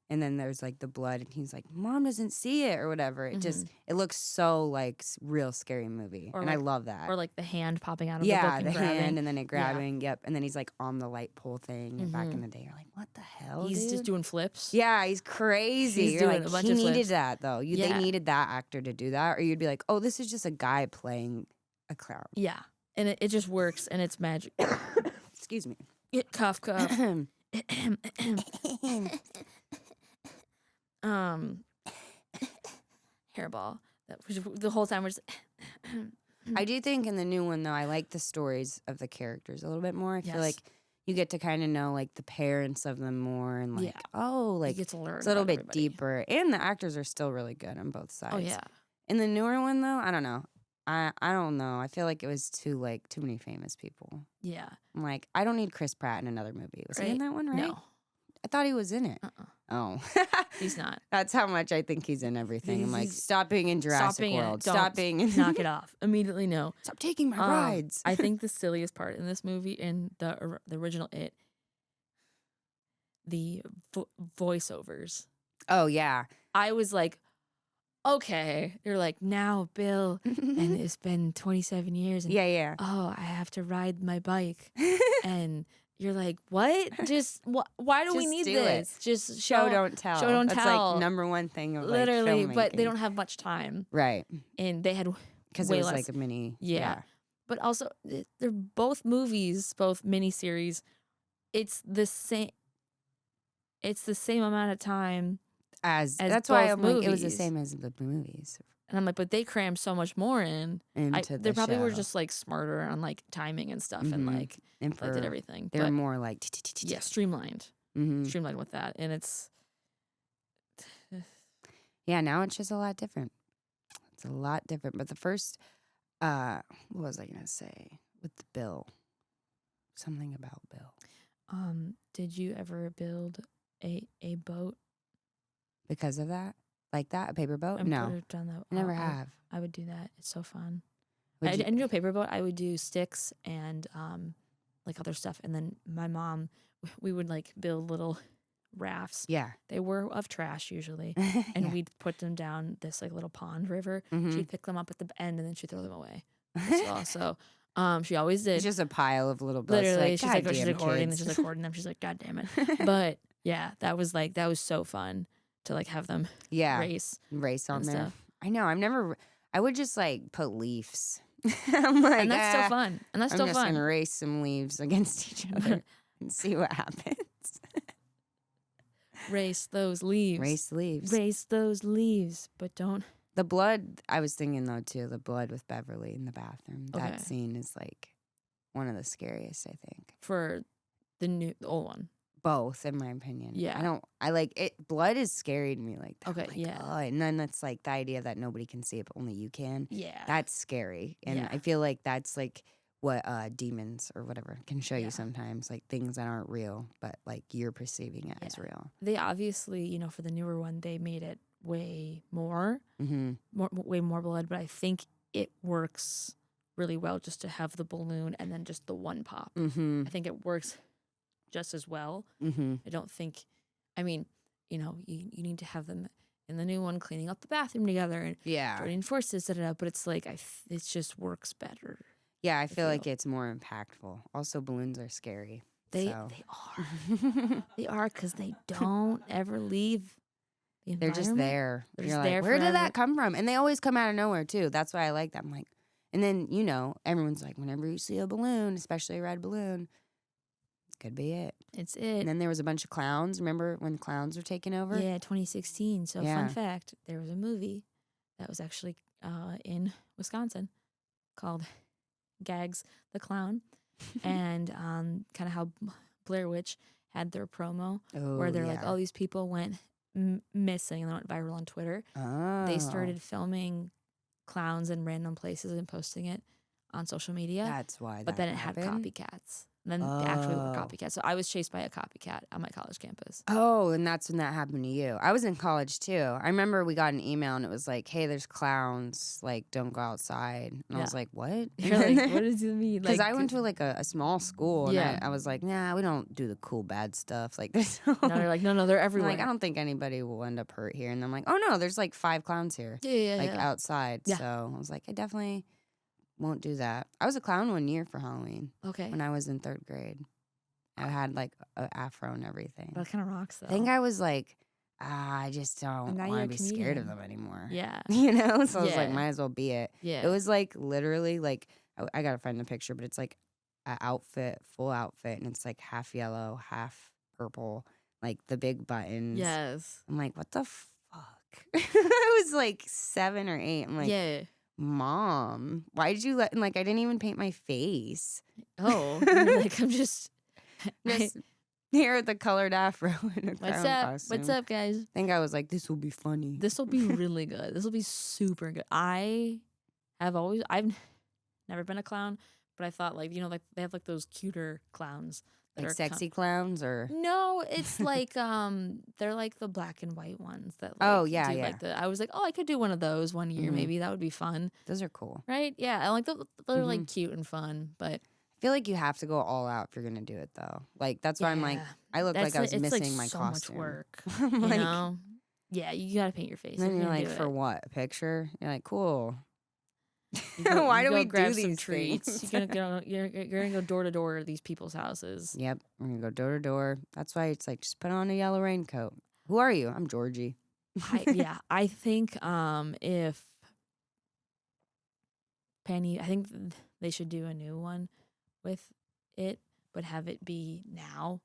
and then there's like the blood, and he's like, Mom doesn't see it or whatever. It just, it looks so like real scary movie, and I love that. Or like the hand popping out of the book and grabbing. Hand, and then it grabbing, and then he's like on the light pole thing. And back in the day, you're like, what the hell? He's just doing flips. Yeah, he's crazy. He's you're doing like, a bunch he of needed flips. that though. They needed that actor to do that, or you'd be like, oh, this is just a guy playing a clown. Yeah, and it just works, and it's magic. Excuse me. Cough. Hairball. The whole time we're just. I do think in the new one though, I like the stories of the characters a little bit more. I feel like you get to kind of know like the parents of them more, and like like you get to learn it's a little bit everybody. deeper, and the actors are still really good on both sides. Oh yeah. In the newer one though, I don't know. I don't know. I feel like it was too many famous people. Yeah. I'm like, I don't need Chris Pratt in another movie. Was he in that one, right? No. I thought he was in it. Oh. He's not. That's how much I think he's in everything. I'm like, stop being in Jurassic World. Stop being in... Knock it off. Immediately no. Stop taking my rides. I think the silliest part in this movie, in the original It, the voiceovers. Oh, yeah. I was like, okay. You're like, now, Bill, and it's been 27 years. And, oh, I have to ride my bike. And you're like, what? Just, why do we need this? Just show, don't tell. Show, don't That's tell. like number one thing of literally, like, but they don't have much time. Right. And they had because way it was less. like a mini. Yeah. But also, they're both movies, both miniseries. It's the same amount of time as that's why I'm movies. like, it was the same as the movies. And I'm like, but they crammed so much more in. They probably were just like smarter on like timing and stuff, and like did everything. They were more like streamlined, streamlined with that, and it's now it's just a lot different. It's a lot different. But the first, what was I gonna say with the Bill? Something about Bill. Did you ever build a boat because of that? Like that, a paper boat? I'm No, done that. I never have. I would do that. It's so fun. I didn't do a paper boat. I would do sticks and like other stuff. And then my mom, we would like build little rafts. Yeah, they were of trash usually, and we'd put them down this like little pond river. She'd pick them up at the end, and then she'd throw them away as well. So she always did. It's just a pile of little boats. Literally, like, she's like hoarding them. She's like hoarding them. She's like, God damn it. But yeah, that was so fun to like have them race on there. Stuff. I know. I would just like put leaves. I'm like, and that's still fun. And that's still I'm fun. just gonna race some leaves against each other and see what happens. Race those leaves. Race leaves. Race those leaves, but don't The blood, I was thinking though too, the blood with Beverly in the bathroom. Okay. That scene is like one of the scariest, I think. For the old one. Both, in my opinion. Yeah. I like it. Blood is scary to me like that. Okay, I'm like, yeah. Oh, and then that's like the idea that nobody can see it, but only you can. Yeah. That's scary. And Yeah. I feel like that's like what demons or whatever can show Yeah. you sometimes, like things that aren't real, but like you're perceiving it as real. They obviously, for the newer one, they made it way more, Mm-hmm. way more blood, but I think it works really well just to have the balloon and then just the one pop. Mm-hmm. I think it works just as well. Mm-hmm. I don't think, you need to have them in the new one cleaning up the bathroom together and Yeah. joining forces, but it's like, it just works better. Yeah, I feel like it's more impactful. Also, balloons are scary. They so. are. They are because they don't ever leave the They're just environment. there. They're You're just like, there where did forever. that come from? And they always come out of nowhere too. That's why I like them. Like, and then everyone's like, whenever you see a balloon, especially a red balloon, it could be it. It's it. And then there was a bunch of clowns. Remember when clowns were taking over? Yeah, 2016. So Yeah. fun fact, there was a movie that was actually in Wisconsin called Gags the Clown, and kind of how Blair Witch had their promo where they're like, all these people went missing and they went viral on Twitter. They started filming clowns in random places and posting it on social media. That's why. But then it had copycats. And then they actually were copycats. So I was chased by a copycat on my college campus. Oh, and that's when that happened to you. I was in college too. I remember we got an email and it was like, "Hey, there's clowns. Like, don't go outside." And I was like, "What?" You're like, what does it mean? Because Like, I went to like a small school, and Yeah. I was like, "Nah, we don't do the cool bad stuff." Like this. No, no, they're like, no, they're I'm everywhere. like, I don't think anybody will end up hurt here. And I'm like, oh no, there's like 5 clowns here, yeah, outside. Yeah. So I was like, I definitely won't do that. I was a clown one year for Halloween Okay. when I was in 3rd grade. I had like an afro and everything. That kind of rocks, though. I think I was like, I just don't now want you're to a be scared of comedian. them anymore. Yeah. So I was like, Yeah. might as well be it. Yeah. It was like literally like I gotta find the picture, but it's like an outfit, full outfit, and it's like half yellow, half purple, like the big buttons. Yes. I'm like, what the fuck? I was like 7 or 8. I'm like, yeah. Mom, why did you let? And like, I didn't even paint my face. Oh. You're like, I'm just. Just here with the colored afro in a What's clown up? costume. What's up, guys? I think I was like, this will be funny. This will be really good. This will be super good. I've never been a clown, but I thought like they have like those cuter clowns that Like are sexy clowns or No, it's like they're like the black and white ones that Oh, like, yeah, do, yeah. like I was like, oh, I could do one of those one year, Mhm. maybe that would be fun, those are cool. right? Yeah, I like they're like Mhm. cute and fun, but I feel like you have to go all out if you're gonna do it though. Like that's why I'm like, yeah, I look like I was it's missing like my so costume. much work, I'm you like, know? Yeah, you gotta paint your face. and then if you're gonna like, do for it. what? A picture? You're like, cool. Why do we do grab some these treats? things? You're gonna go door to door to these people's houses. Yep, we're gonna go door to door. That's why it's like, just put on a yellow raincoat. Who are you? I'm Georgie. I think if Penny, I think they should do a new one with it, but have it be now.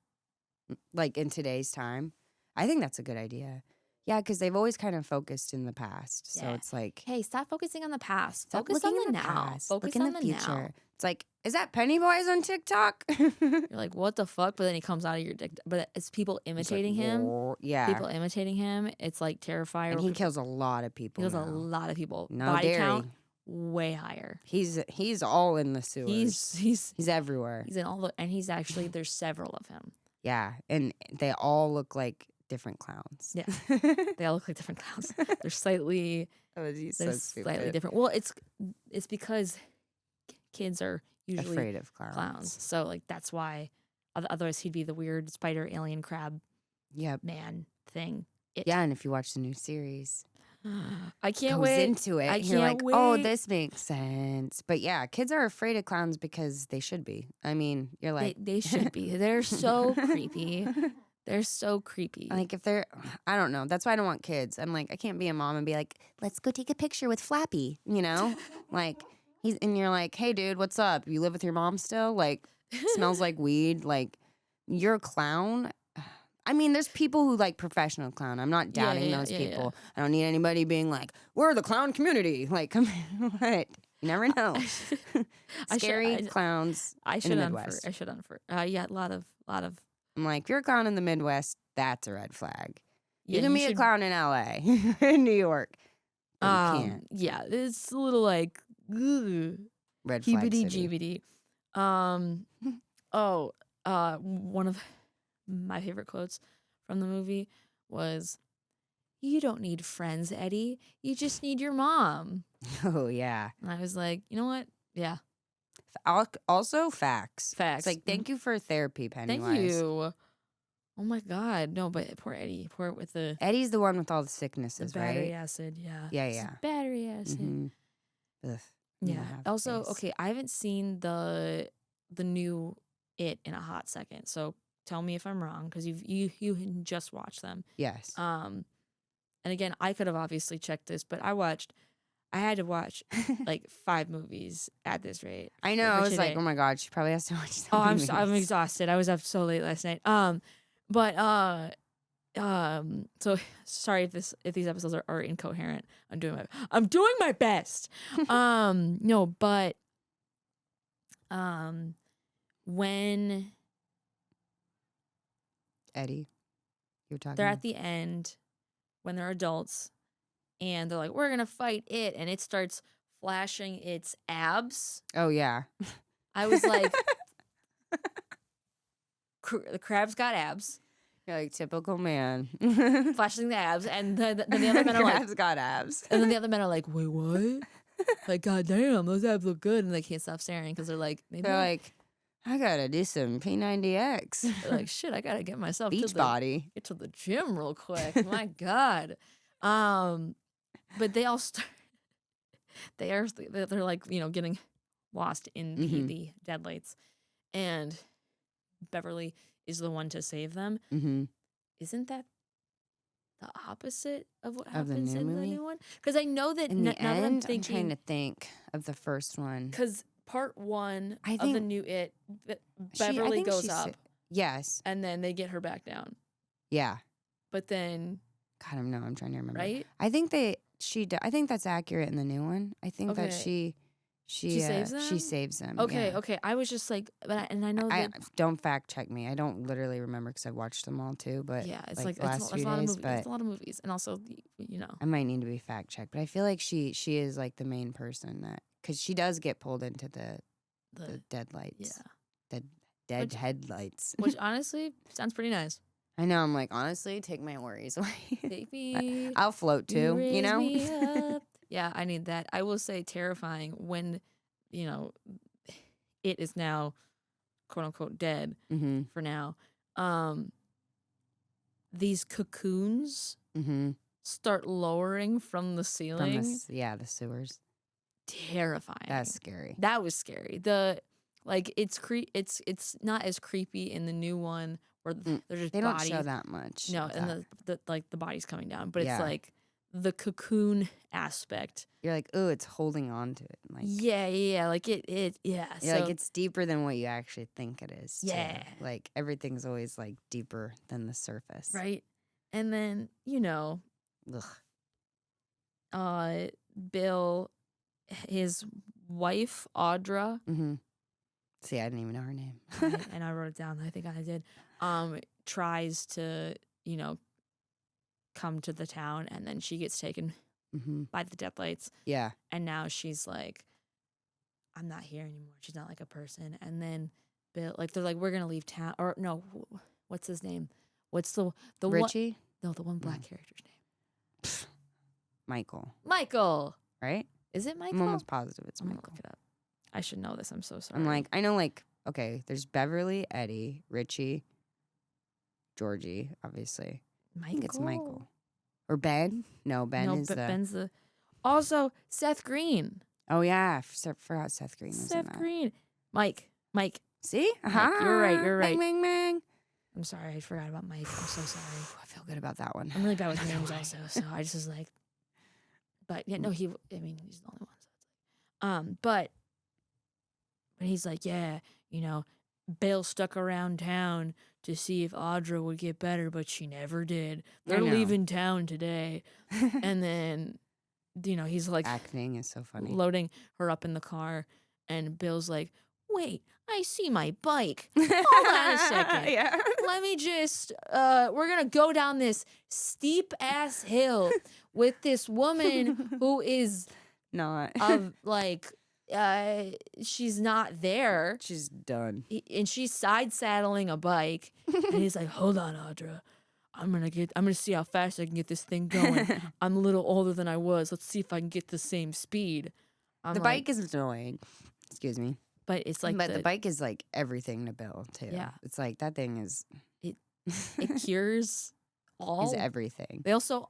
Like in today's time, I think that's a good idea. Yeah, because they've always kind of focused in the past, so Yeah. it's like Hey, stop focusing on the past. stop Focus on looking the in now. past, Focus look in on the the future. now. It's like, is that Pennywise on TikTok? You're like, what the fuck? But then he comes out of your dick. But it's people It's like, imitating him. "Whoa." Yeah, People imitating him. It's like Terrifier. and he kills a lot of people. He kills a now. lot of people. No Body dairy. count way higher. He's all in the sewers. He's everywhere. in all the, and he's actually there's several of him. Yeah, and they all look like different clowns. Yeah. They all look like different clowns. They're slightly He's so they're stupid. slightly different. Well, it's because kids are usually Afraid of clowns. clowns. So like that's why. Otherwise, he'd be the weird spider, alien, crab, Yep. man thing. Yeah, and if you watch the new series, I can't goes wait. into it. I You're like, can't oh, wait. this makes sense. But yeah, kids are afraid of clowns because they should be. I mean, you're like, They should be. They're so creepy. They're so creepy. like if they're, I don't know. That's why I don't want kids. I'm like, I can't be a mom and be like, let's go take a picture with Flappy. You know, like and you're like, hey, dude, what's up? You live with your mom still? Like, smells like weed. Like, you're a clown. I mean, there's people who like professional clown. I'm not doubting those people. I don't need anybody being like, we're the clown community. Like, come on, what? You never know. Scary clowns in the Midwest. I should unfer. Yeah, a lot of. I'm like, if you're a clown in the Midwest, that's a red flag. You can be a clown in LA, in New York, but you can't. Yeah, it's a little like, ugh, red flag city. Heebity-jeebity. One of my favorite quotes from the movie was, "You don't need friends, Eddie. You just need your mom." Oh, yeah. And I was like, you know what? Yeah. Also, facts. Facts. It's like, thank you for therapy, Pennywise. Thank you. Oh, my God. No, but poor Eddie. Poor with the... Eddie's the one with all the sicknesses, right? Battery acid, yeah. Yeah. Battery acid. Mm-hmm. Ugh, yeah. Also, okay, I haven't seen the new It in a hot second, so tell me if I'm wrong, because you just watched them. Yes. And again, I could have obviously checked this, but I had to watch like 5 movies at this rate. I know. I was like, oh my God, she probably has to watch so many movies. I'm exhausted. I was up so late last night. So sorry if these episodes are incoherent. I'm doing my best. No, but when Eddie, you're talking. They're at the end when they're adults, and they're like, "We're gonna fight it," and it starts flashing its abs. Oh yeah, I was like, the crab's got abs. You're like, typical man. Flashing the abs, and then the other men are like, crab's got abs. And then the other men are like, wait, what? Like, God damn, those abs look good, and they can't stop staring because they're like, they're like, I gotta do some P90X. They're like, shit, I gotta get myself get to the gym real quick. My God. But they all start. They're like, getting lost in the deadlights, and Beverly is the one to save them. Mm-hmm. Isn't that the opposite of what happens the in the new one? Because I know that in the end, I'm thinking, I'm trying to think of the first one. Because part 1 of the new It, Beverly goes up. Yes. And then they get her back down. Yeah. But then... God, I'm trying to remember. Right? I think I think that's accurate in the new one. I think that she saves them? She saves them. Okay, yeah. okay. I was just like... And I know that... Don't fact check me. I don't literally remember because I've watched them all too. But yeah, it's like it's a lot of movies. It's a lot of movies. And also, I might need to be fact checked. But I feel like she is like the main person that... Because she does get pulled into the deadlights. Yeah. Dead headlights. Which honestly sounds pretty nice. I know. I'm like, honestly, take my worries away. Take me. I'll float too, raise me up. Yeah, I need that. I will say terrifying when, it is now, quote unquote, dead for now. These cocoons start lowering from the ceiling. The sewers. Terrifying. That's scary. That was scary. It's not as creepy in the new one where they're just they bodies. Don't show that much. No, and the body's coming down, but it's like the cocoon aspect. You're like, oh, it's holding on to it. Like, yeah, like it. You're like, it's deeper than what you actually think it is. Yeah, too. Like everything's always like deeper than the surface, right? And then Bill, his wife Audra. See, I didn't even know her name. And I wrote it down. I think I did. Tries to, come to the town, and then she gets taken by the deadlights. Yeah. And now she's like, I'm not here anymore. She's not like a person. And then Bill, they're like, we're gonna leave town. Or no, what's his name? What's the Richie? No, the one black character's name. Michael. Michael. Right? Is it Michael? I'm almost positive it's Michael. Look it up. I should know this. I'm so sorry. I'm like, I know, okay, there's Beverly, Eddie, Richie, Georgie, obviously. Michael. I think it's Michael. Or Ben? No, Ben's the... Also, Seth Green. Oh, yeah. I forgot Seth Green was in that. Green. Mike. See? Mike, you're right. Bang, bang, bang. I'm sorry. I forgot about Mike. I'm so sorry. I feel good about that one. I'm really bad with names also, so I just was like... But, yeah, no, he's the only one. So it's like... But he's like, yeah, Bill stuck around town to see if Audra would get better, but she never did. I They're know. leaving town today. And then, he's like Acting is so funny. loading her up in the car, and Bill's like, wait, I see my bike. Hold on a second. Yeah. Let me just, we're going to go down this steep ass hill with this woman who is Not. she's not there. She's done. And she's side saddling a bike. And he's like, hold on, Audra. I'm gonna see how fast I can get this thing going. I'm a little older than I was. Let's see if I can get the same speed. The bike is annoying. Excuse me. But it's like the bike is like everything to Bill too. Yeah. It's like that thing is it cures all. is everything. They also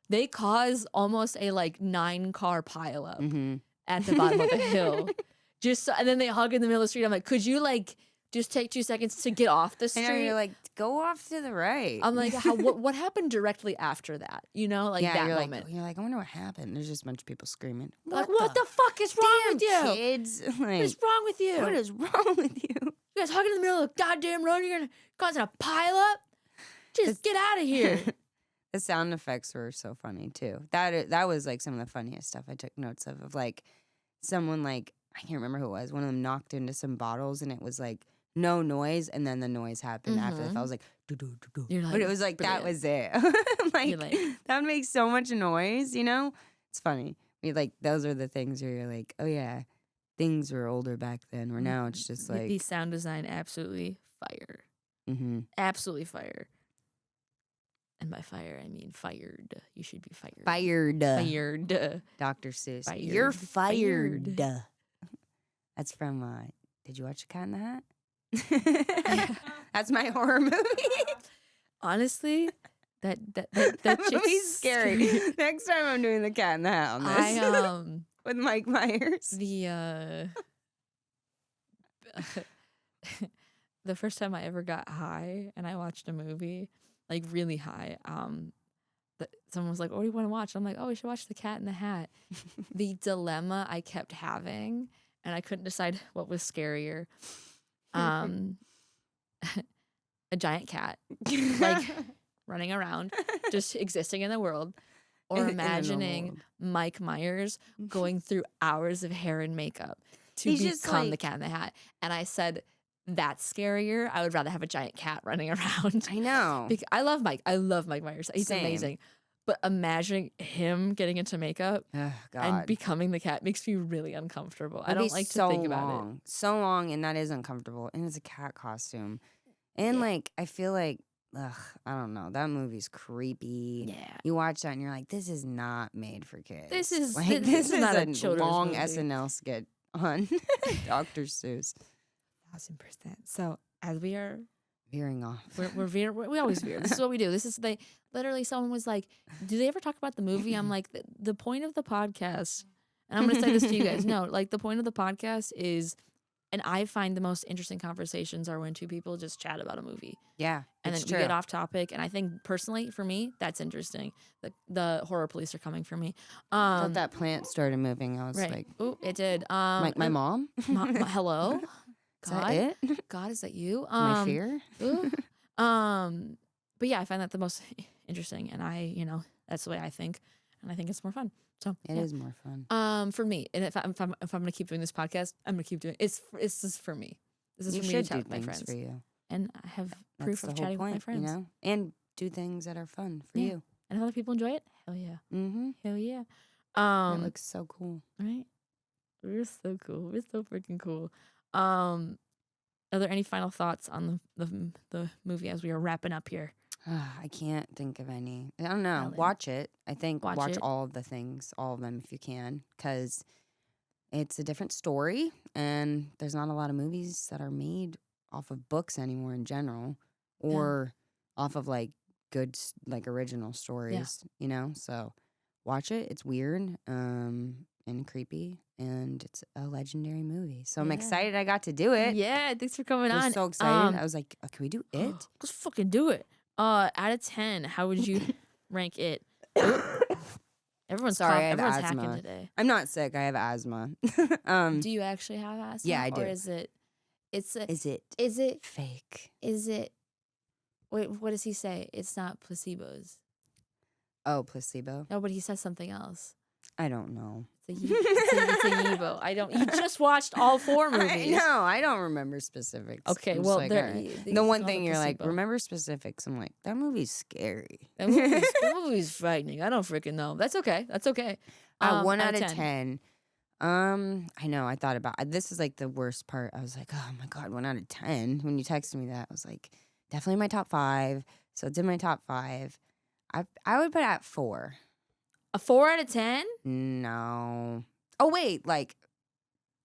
they cause almost a 9-car pileup at the bottom of the hill. And then they hug in the middle of the street. I'm like, could you just take 2 seconds to get off the street? And you're like, go off to the right. I'm like, what happened directly after that? That you're moment. You're like, I wonder what happened. There's just a bunch of people screaming. What the fuck is wrong with you? Kids. What is wrong with you? What is wrong with you? You guys hugging in the middle of the goddamn road, you're causing a pileup? Just get out of here. The sound effects were so funny too. That was some of the funniest stuff I took notes of someone I can't remember who it was. One of them knocked into some bottles and it was no noise, and then the noise happened after the I was like, do-do-do-do. But it was brilliant. that was it. That makes so much noise, It's funny. Those are the things where you're like, oh yeah, things were older back then, where now it's just the sound design absolutely fire. Absolutely fire. And by fire, I mean fired. You should be fired. Fired. Fired. Dr. Seuss. Fired. You're fired. That's from, did you watch The Cat in the Hat? That's my horror movie. Honestly, that movie's scary. Next time I'm doing The Cat in the Hat on this. With Mike Myers. The first time I ever got high and I watched a movie, really high, someone was like, "Oh, what do you want to watch?" I'm like, "Oh, we should watch The Cat in the Hat." The dilemma I kept having, and I couldn't decide what was scarier. A giant cat, running around, just existing in the world, or imagining Mike Myers going through hours of hair and makeup to become the Cat in the Hat. And I said, that's scarier. I would rather have a giant cat running around. I know. Because I love Mike. I love Mike Myers. He's amazing. But imagining him getting into makeup and becoming the cat makes me really uncomfortable. I don't like to think about it. So long, and that is uncomfortable. And it's a cat costume. And I feel I don't know. That movie's creepy. Yeah. You watch that and you're like, this is not made for kids. This is not a children's long movie. SNL skit on Dr. Seuss. 1000%. So as we are veering off, we always veer. This is what we do. This is literally someone was like, do they ever talk about the movie? I'm like, the point of the podcast, and I'm going to say this to you guys. No, the point of the podcast is, and I find the most interesting conversations are when two people just chat about a movie. Yeah. And then we get off topic. And I think personally, for me, that's interesting. The horror police are coming for me. I thought that plant started moving. I was like, oh, it did. My mom? Hello? God? Is that it? God, is that you? My fear? Ooh. But yeah, I find that the most interesting. And that's the way I think. And I think it's more fun. So it is more fun. For me, and if I'm gonna keep doing this podcast, I'm gonna keep doing it. It's just for me. This is for me to chat with my friends. For you. And I have proof of chatting with my friends. And do things that are fun for you. And if other people enjoy it, hell yeah. Mm-hmm. Hell yeah. That looks so cool. Right? We're so cool. We're so freaking cool. Are there any final thoughts on the movie as we are wrapping up here? I can't think of any. I don't know. Ellen. Watch it. I think watch it. all of the things, all of them if you can, because it's a different story, and there's not a lot of movies that are made off of books anymore in general, or off of good original stories. So watch it. It's weird and creepy, and it's a legendary movie. So I'm excited I got to do it. Yeah, thanks for coming on. I'm so excited. I was like, can we do it? Let's fucking do it. Out of 10, how would you rank it? Everyone's sorry. everyone's I have asthma. hacking today. I'm not sick. I have asthma. Do you actually have asthma? Yeah, I do. Or is it? Is it Is it fake? Is it Wait, what does he say? It's not placebos. Oh, placebo. No, but he says something else. I don't know. It's a Yibo. I don't. You just watched all 4 movies. No, I don't remember specifics. Okay, I'm well, just like, all right. The one thing you're like, remember specifics. I'm like, that movie's scary. That movie's frightening. I don't freaking know. That's okay. That's okay. 1 out of 10. I know. I thought about this is like the worst part. I was like, oh my god, 1 out of 10. When you texted me that, I was like, definitely my top 5. So it's in my top 5. I would put it at 4. A 4 out of 10? No. Oh wait, like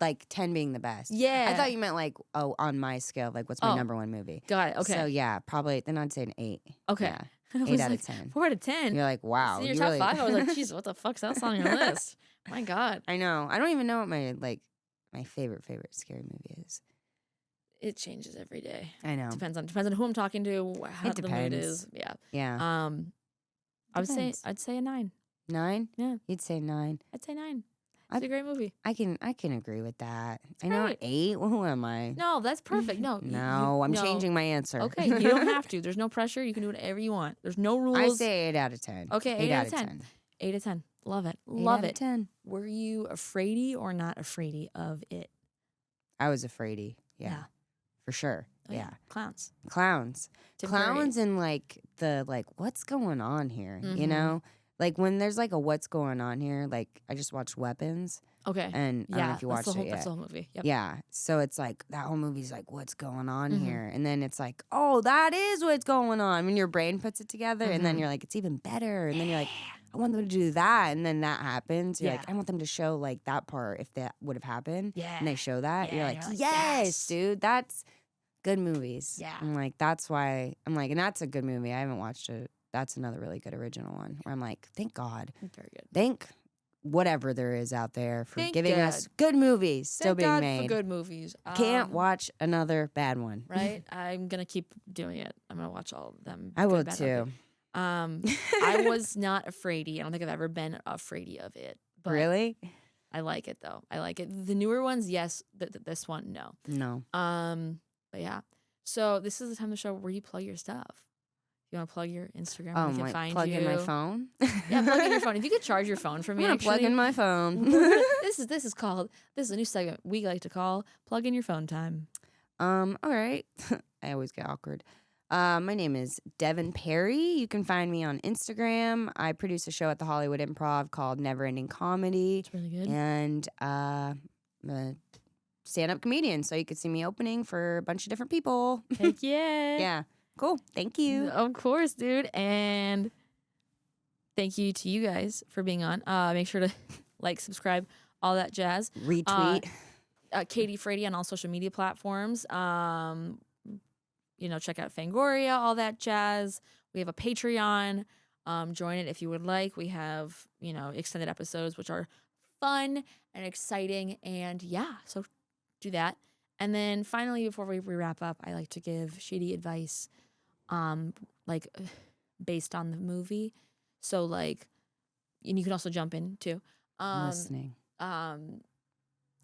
10 being the best. Yeah. I thought you meant like on my scale, like what's my number 1 movie? Got it. Okay. So yeah, probably then I'd say an 8. Okay. Yeah. I 8 was out like, of 10. 4 out of 10. You're like, wow. In your you top really... 5, I was like, Jesus, what the fuck's else on your list? My God. I know. I don't even know what my favorite scary movie is. It changes every day. I know. Depends on who I'm talking to, how the mood is. Yeah. Yeah. I'd say a 9. 9? Yeah. You'd say 9. I'd say 9. It's a great movie. I can agree with that. I Great. know 8. Well, who am I? No, that's perfect. No. No, I'm changing my answer. Okay, you don't have to. There's no pressure. You can do whatever you want. There's no rules. I say 8 out of 10. Okay, 8 out of 10. 8 out of 10. Love it. Love it. 10. Were you afraidy or not afraidy of it? I was afraidy. Yeah. For sure. Oh, yeah. Clowns. Clowns. Clowns and the what's going on here, you know? Like when there's like a what's going on here, like I just watched Weapons. Okay. And I don't know if you watched it yet. That's the whole movie. Yep. Yeah. So it's like that whole movie's like, what's going on here? And then it's like, oh, that is what's going on. When your brain puts it together and then you're like, it's even better. And then you're like, I want them to do that. And then that happens. You're like, I want them to show like that part if that would have happened. Yeah. And they show that. Yeah, You're like, you're like, yes, dude, that's good movies. Yeah. I'm like, that's why I'm like, and that's a good movie. I haven't watched it. That's another really good original one where I'm like, thank God. Very good. Thank whatever there is out there for Thank giving God. us good movies still Thank being God made. for good movies. Can't watch another bad one. Right? I'm going to keep doing it. I'm going to watch all of them. I will Good, bad, too. ugly. I was not afraidy. I don't think I've ever been afraidy of it. But Really? I like it though. I like it. The newer ones, yes. This one, no. No. But yeah. So this is the time of the show where you plug your stuff. You want to plug your Instagram? Oh, we can find plug you. in my phone? Yeah, plug in your phone. If you could charge your phone for me, I'm gonna actually. plug in my phone. This is a new segment we like to call "Plug in Your Phone Time." All right. I always get awkward. My name is Devyn Perry. You can find me on Instagram. I produce a show at the Hollywood Improv called Never Ending Comedy. It's really good. And I'm a stand-up comedian, so you could see me opening for a bunch of different people. Heck yeah. Yeah. Cool. Thank you. Of course, dude. And thank you to you guys for being on. Make sure to like, subscribe, all that jazz. Retweet. Katie Afraidy on all social media platforms. Check out Fangoria, all that jazz. We have a Patreon. Join it if you would like. We have, extended episodes, which are fun and exciting. And yeah, so do that. And then finally, before we wrap up, I like to give shitty advice, based on the movie. So and you can also jump in too. Listening.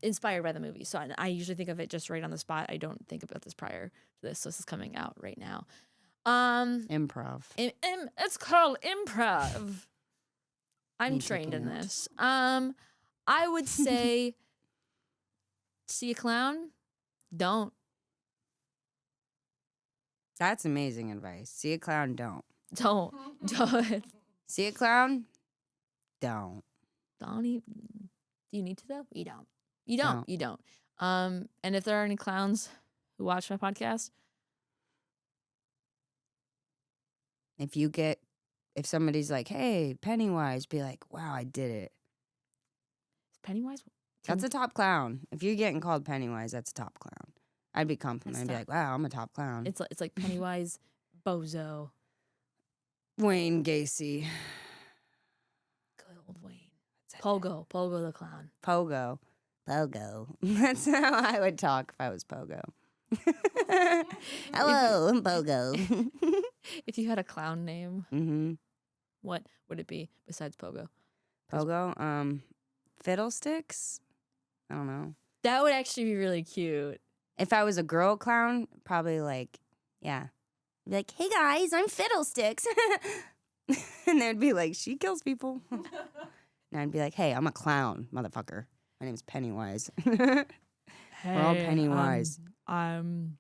Inspired by the movie. So I usually think of it just right on the spot. I don't think about this prior to this. So this is coming out right now. Improv. It's called improv. I'm trained in this. I would say, see a clown? Don't. That's amazing advice. See a clown? Don't. Don't. See a clown? Don't. Don't even. Do you need to though? You don't. You don't. Don't. You don't. And if there are any clowns who watch my podcast, if somebody's like, hey, Pennywise, be like, wow, I did it. Pennywise? That's a top clown. If you're getting called Pennywise, that's a top clown. I'd be complimented. I'd be like, wow, I'm a top clown. It's like Pennywise, Bozo. Wayne Gacy. Good old Wayne. Pogo the clown. Pogo. That's how I would talk if I was Pogo. Hello, I'm Pogo. If you had a clown name, what would it be besides Pogo? Pogo? Fiddlesticks? I don't know. That would actually be really cute. If I was a girl clown, probably Be like, hey guys, I'm Fiddlesticks. And they'd be like, she kills people. And I'd be like, hey, I'm a clown, motherfucker. My name's Pennywise. We're all Pennywise. I'm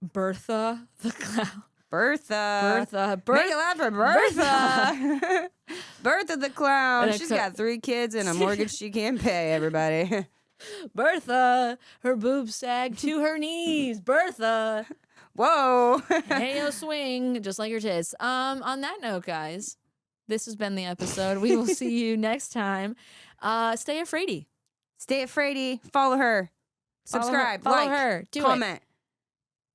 Bertha the clown. Bertha. Make it loud for Bertha. Bertha the clown. She's got 3 kids and a mortgage she can't pay, everybody. Bertha, her boobs sag to her knees. Bertha. Whoa. Hey, yo, swing, just like your tits. On that note, guys, this has been the episode. We will see you next time. Stay Afraidy. Stay Afraidy. Follow her. Subscribe. Follow like her. comment.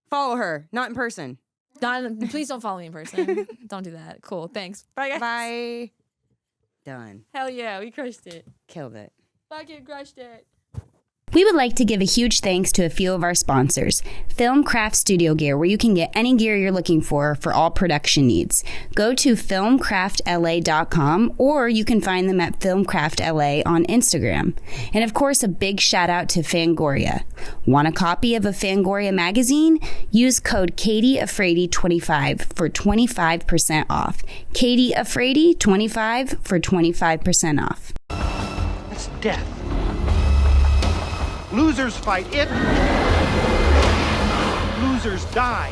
Follow her. Not in person. Please don't follow me in person. Don't do that. Cool. Thanks. Bye, guys. Bye. Done. Hell yeah, we crushed it. Killed it. Fucking crushed it. We would like to give a huge thanks to a few of our sponsors. Filmcraft Studio Gear, where you can get any gear you're looking for all production needs. Go to filmcraftla.com, or you can find them at filmcraftla on Instagram. And of course, a big shout out to Fangoria. Want a copy of a Fangoria magazine? Use code Katie Afraidy 25 for 25% off. Katie Afraidy 25 for 25% off. That's death. Losers fight it. Losers die.